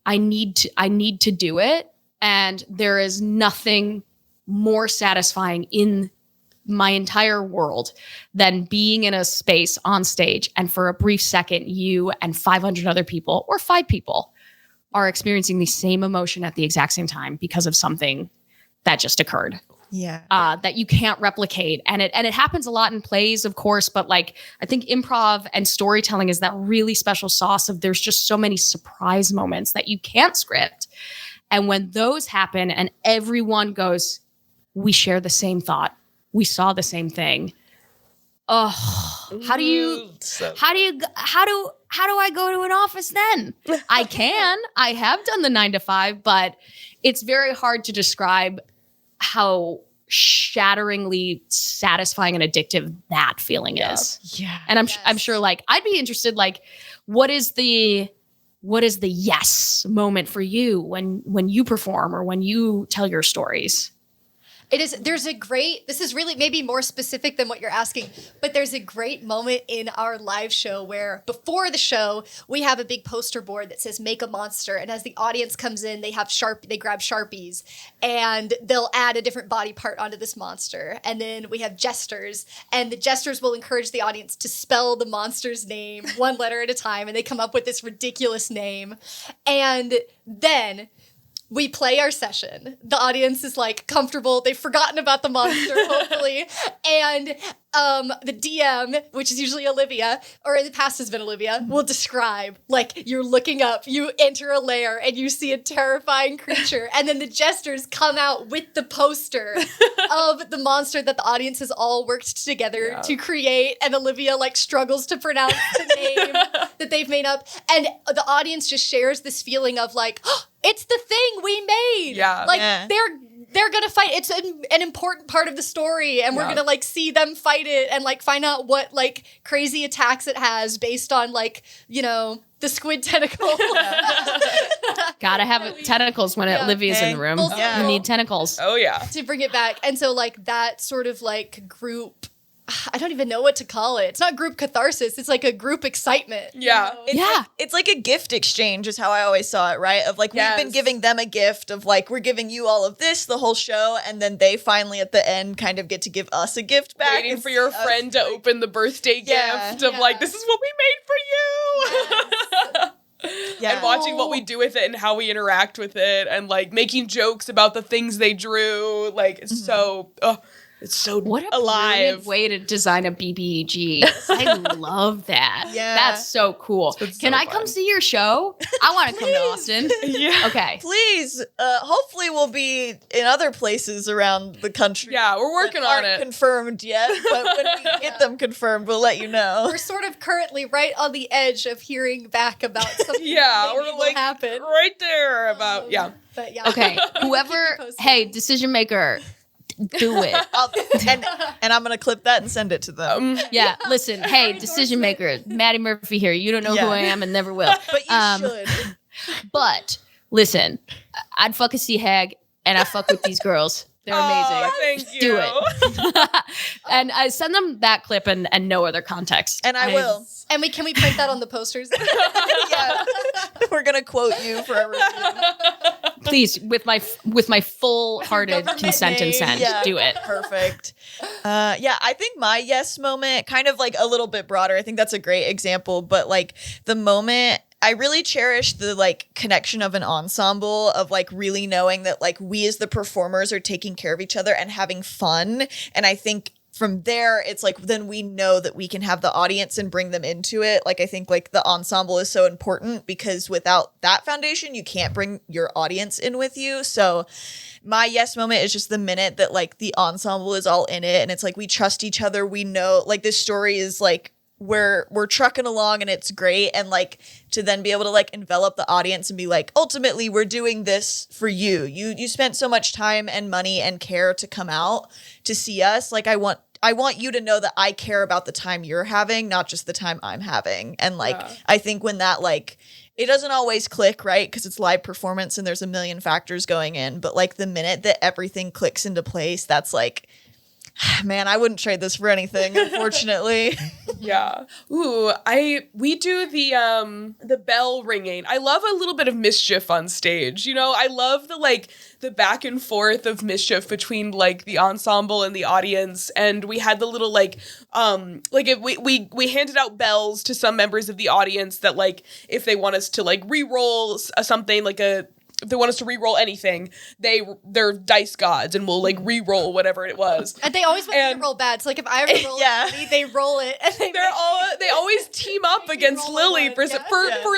I need to do it. And there is nothing more satisfying in my entire world than being in a space on stage, and for a brief second, you and 500 other people or 5 people are experiencing the same emotion at the exact same time because of something that just occurred. Yeah. That you can't replicate. And it happens a lot in plays, of course, but like I think improv and storytelling is that really special sauce of there's just so many surprise moments that you can't script. And when those happen and everyone goes, we share the same thought, we saw the same thing. Oh, how do I go to an office then? I have done the 9 to 5, but it's very hard to describe how shatteringly satisfying and addictive that feeling is. Yeah. And I'm sure like I'd be interested, like what is the yes moment for you when you perform or when you tell your stories? This is really maybe more specific than what you're asking, but there's a great moment in our live show where before the show, we have a big poster board that says make a monster. And as the audience comes in, they grab Sharpies and they'll add a different body part onto this monster. And then we have jesters, and the jesters will encourage the audience to spell the monster's name one letter at a time. And they come up with this ridiculous name. And then we play our session. The audience is like comfortable. They've forgotten about the monster, hopefully. And the DM, which is usually Olivia, or in the past has been Olivia, will describe, like, you're looking up, you enter a lair, and you see a terrifying creature. And then the jesters come out with the poster of the monster that the audience has all worked together to create. And Olivia, like, struggles to pronounce the name that they've made up. And the audience just shares this feeling of, like, oh, it's the thing we made. Yeah. Like, Yeah. they're they're gonna fight. It's an important part of the story, and we're gonna like see them fight it and like find out what like crazy attacks it has based on like, you know, the squid tentacle. Gotta have tentacles when Olivia's in the room. Yeah. You need tentacles. Oh yeah. To bring it back. And so like that sort of like group, I don't even know what to call it. It's not group catharsis. It's like a group excitement. Yeah. You know? It's like a gift exchange is how I always saw it, right? Of like, we've been giving them a gift of like, we're giving you all of this the whole show, and then they finally at the end kind of get to give us a gift back. Waiting for your friend to open the birthday gift of like, this is what we made for you. Yeah. And watching what we do with it and how we interact with it, and like making jokes about the things they drew. Like, it's so... It's so what a alive brilliant way to design a BBG. I love that. Yeah. That's so cool. Can I come see your show? I want to come to Austin. Yeah. Okay. Please, hopefully we'll be in other places around the country. Yeah, we're working that on aren't it. confirmed yet, but when we get them confirmed, we'll let you know. We're sort of currently right on the edge of hearing back about something Yeah, that maybe we're will like happen. right there about But yeah. Okay. Whoever, posted. hey, decision maker, do it. And I'm gonna clip that and send it to them. Yeah, listen, hey, decision maker, Maddie Murphy here. You don't know who I am and never will. But you should. But listen, I'd fuck a sea hag and I fuck with these girls. They're amazing. Oh, thank you. Do it. And I send them that clip and no other context. And I will. And can we print that on the posters? Yeah. We're gonna quote you for a review. Please, with my full-hearted consent and send, do it. Perfect. I think my yes moment, kind of like a little bit broader. I think that's a great example, but like the moment I really cherish the like connection of an ensemble of like really knowing that like we as the performers are taking care of each other and having fun. And I think from there, it's like, then we know that we can have the audience and bring them into it. Like, I think like the ensemble is so important because without that foundation, you can't bring your audience in with you. So my yes moment is just the minute that like the ensemble is all in it. And it's like, we trust each other. We know like this story is like, we're trucking along and it's great. And like to then be able to like envelop the audience and be like, ultimately we're doing this for you. You spent so much time and money and care to come out to see us. Like I want you to know that I care about the time you're having, not just the time I'm having. And like, I think when that like, it doesn't always click, right? Because it's live performance and there's a million factors going in. But like the minute that everything clicks into place, that's like, man, I wouldn't trade this for anything, unfortunately. Yeah. Ooh, we do the bell ringing. I love a little bit of mischief on stage. You know, I love the back and forth of mischief between like the ensemble and the audience. And we had the little if we handed out bells to some members of the audience that like if they want us to like re-roll something like if they want us to re-roll anything, they're dice gods and we'll like re-roll whatever it was. And they always want to roll bad. So like if I ever roll a 20, they roll it. And they always team up against Lily for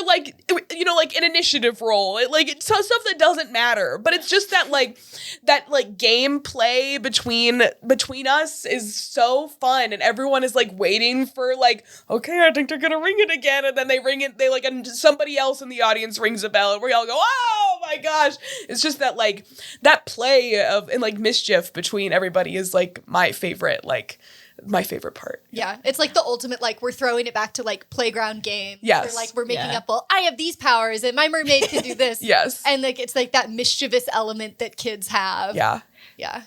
like, you know, like an initiative roll. It's stuff that doesn't matter, but it's just that game play between us is so fun, and everyone is like waiting for like, okay, I think they're gonna ring it again, and then they ring it. And somebody else in the audience rings a bell, and we all go, oh my gosh! It's just that like that play of and like mischief between everybody is like my favorite part. Yeah, it's like the ultimate, like, we're throwing it back to, like, playground games. Yes. Or, like, we're making up, well, I have these powers, and my mermaid can do this. Yes. And, like, it's, like, that mischievous element that kids have. Yeah. Yeah.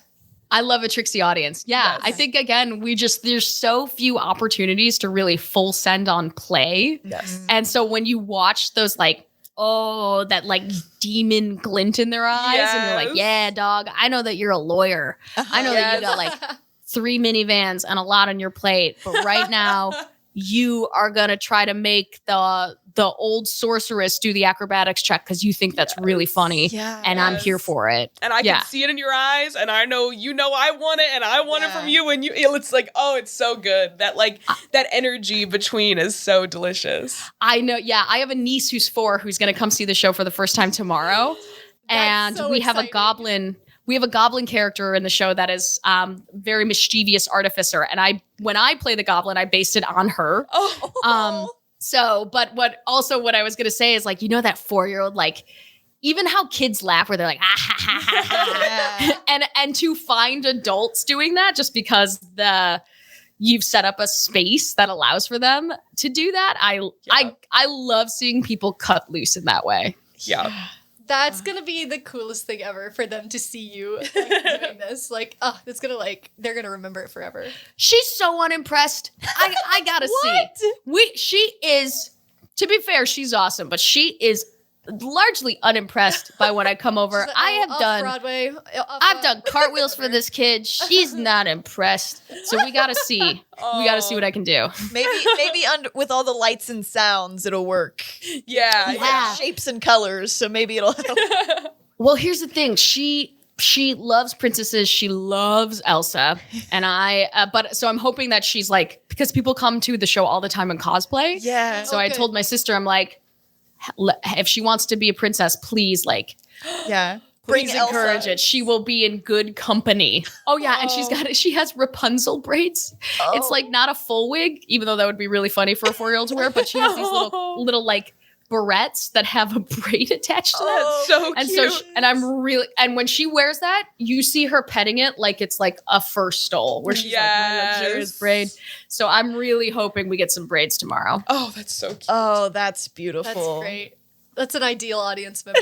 I love a tricksy audience. Yeah, Yes. I think, again, there's so few opportunities to really full send on play. Yes. And so when you watch those, like, that like demon glint in their eyes, and you're like, yeah, dog, I know that you're a lawyer. I know that you got like 3 minivans and a lot on your plate, but right now you are gonna try to make the old sorceress do the acrobatics check because you think that's really funny, and I'm here for it. And I can see it in your eyes, and I know I want it, and I want it from you, and it's like, oh, it's so good. That like that energy between is so delicious. I know. Yeah, I have a niece who's 4 who's gonna come see the show for the first time tomorrow, and so we have a goblin. We have a goblin character in the show that is very mischievous artificer, and when I play the goblin, I based it on her. Oh. But what I was gonna say is like, you know, that 4-year-old, like, even how kids laugh where they're like, ah, ha, ha, ha, ha. And to find adults doing that just because you've set up a space that allows for them to do that. I love seeing people cut loose in that way. Yeah. That's gonna be the coolest thing ever for them to see you like, doing this. Like, it's gonna they're gonna remember it forever. She's so unimpressed. I gotta see. She is, to be fair, she's awesome, but she is largely unimpressed by when I come over. Like, I've done cartwheels for this kid. She's not impressed. So we gotta see. We gotta see what I can do. Maybe with all the lights and sounds, it'll work. Yeah. Shapes and colors, so maybe it'll help. Well, here's the thing. She loves princesses. She loves Elsa. And so I'm hoping that she's like, because people come to the show all the time in cosplay. Yeah. So I told my sister, I'm like, if she wants to be a princess, please, please encourage it. She will be in good company. Oh yeah, and she has Rapunzel braids. Oh. It's like not a full wig, even though that would be really funny for a 4-year-old to wear, but she has these little like barrettes that have a braid attached to that. So cute. And when she wears that, you see her petting it like it's like a fur stole, where she's like, my luxurious braid. So I'm really hoping we get some braids tomorrow. Oh, that's so cute. Oh, that's beautiful. That's great. That's an ideal audience member.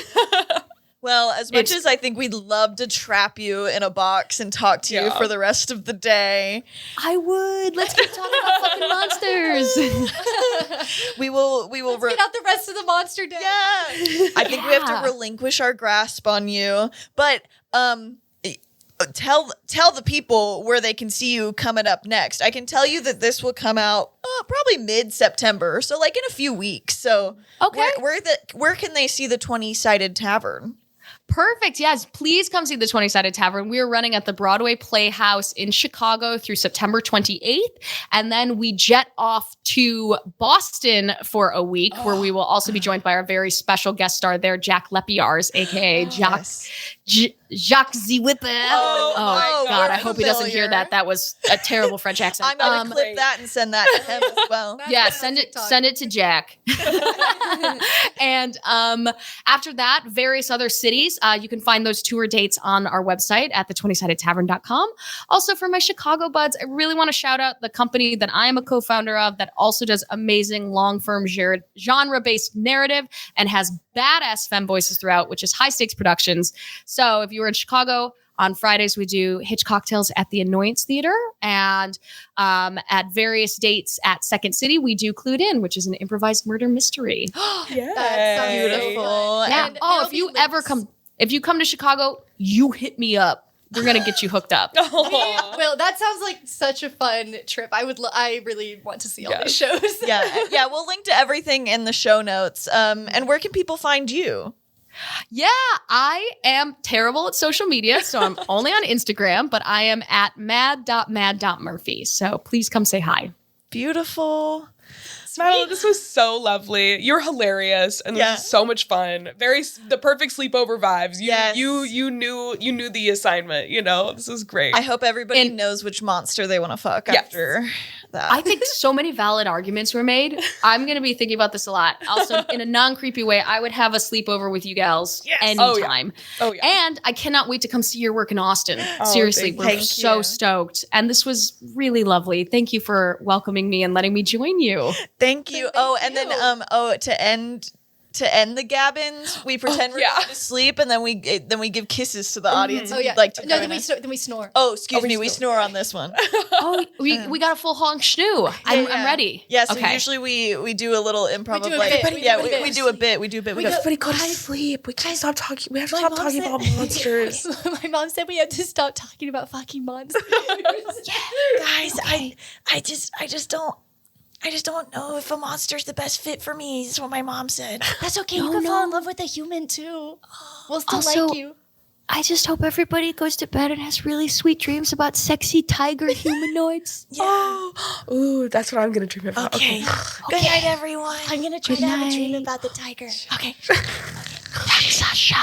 Well, as much as I think we'd love to trap you in a box and talk to you for the rest of the day, I would. Let's keep talking about fucking monsters. we will get out the rest of the monster day. Yeah. I think we have to relinquish our grasp on you. But tell the people where they can see you coming up next. I can tell you that this will come out probably mid-September, so like in a few weeks. So okay, where can they see the 20 Sided Tavern? Perfect. Yes. Please come see the 20 Sided Tavern. We are running at the Broadway Playhouse in Chicago through September 28th. And then we jet off to Boston for a week where we will also be joined by our very special guest star there, Jack Lepiars, aka Jacques Zwipper. Oh God. I hope he doesn't hear that. That was a terrible French accent. I'm going to clip that and send that to him as well. Yeah. Send it to Jack. And after that, various other cities. You can find those tour dates on our website at the20sidedtavern.com. Also, for my Chicago buds, I really want to shout out the company that I am a co-founder of that also does amazing long-form genre-based narrative and has badass femme voices throughout, which is High Stakes Productions. So if you were in Chicago, on Fridays, we do Hitch Cocktails at the Annoyance Theater. And at various dates at Second City, we do Clued In, which is an improvised murder mystery. Yeah. That's beautiful. Yeah. If you come to Chicago, you hit me up. We're going to get you hooked up. Well, that sounds like such a fun trip. I really want to see all these shows. Yeah. We'll link to everything in the show notes. And where can people find you? Yeah, I am terrible at social media, so I'm only on Instagram, but I am at mad.mad.murphy. So please come say hi. Beautiful. Madelyn, this was so lovely. You're hilarious, and this is so much fun. The perfect sleepover vibes. You knew the assignment. This is great. I hope everybody knows which monster they want to fuck after that. I think so many valid arguments were made. I'm going to be thinking about this a lot. Also, in a non-creepy way, I would have a sleepover with you gals anytime. Oh, yeah. And I cannot wait to come see your work in Austin. Seriously, we're so stoked. And this was really lovely. Thank you for welcoming me and letting me join you. Thank you. To end the Gabbins, we pretend we're going to sleep, and then we give kisses to the audience. Oh yeah. Then we snore. Oh, excuse me. We snore on this one. We got a full honk schnoo. I'm ready. Yeah. So usually we do a little improv. We do a bit. Everybody go to sleep. We can't stop talking. We have to stop talking about monsters. My mom said we have to stop talking about fucking monsters. Guys, I just don't know if a monster's the best fit for me. That's what my mom said. That's okay. You can fall in love with a human too. We'll still like you. I just hope everybody goes to bed and has really sweet dreams about sexy tiger humanoids. Yeah. Ooh, that's what I'm going to dream about. Okay. Good night, everyone. I'm going to try to have a dream about the tiger. Okay. Thanks, Sasha.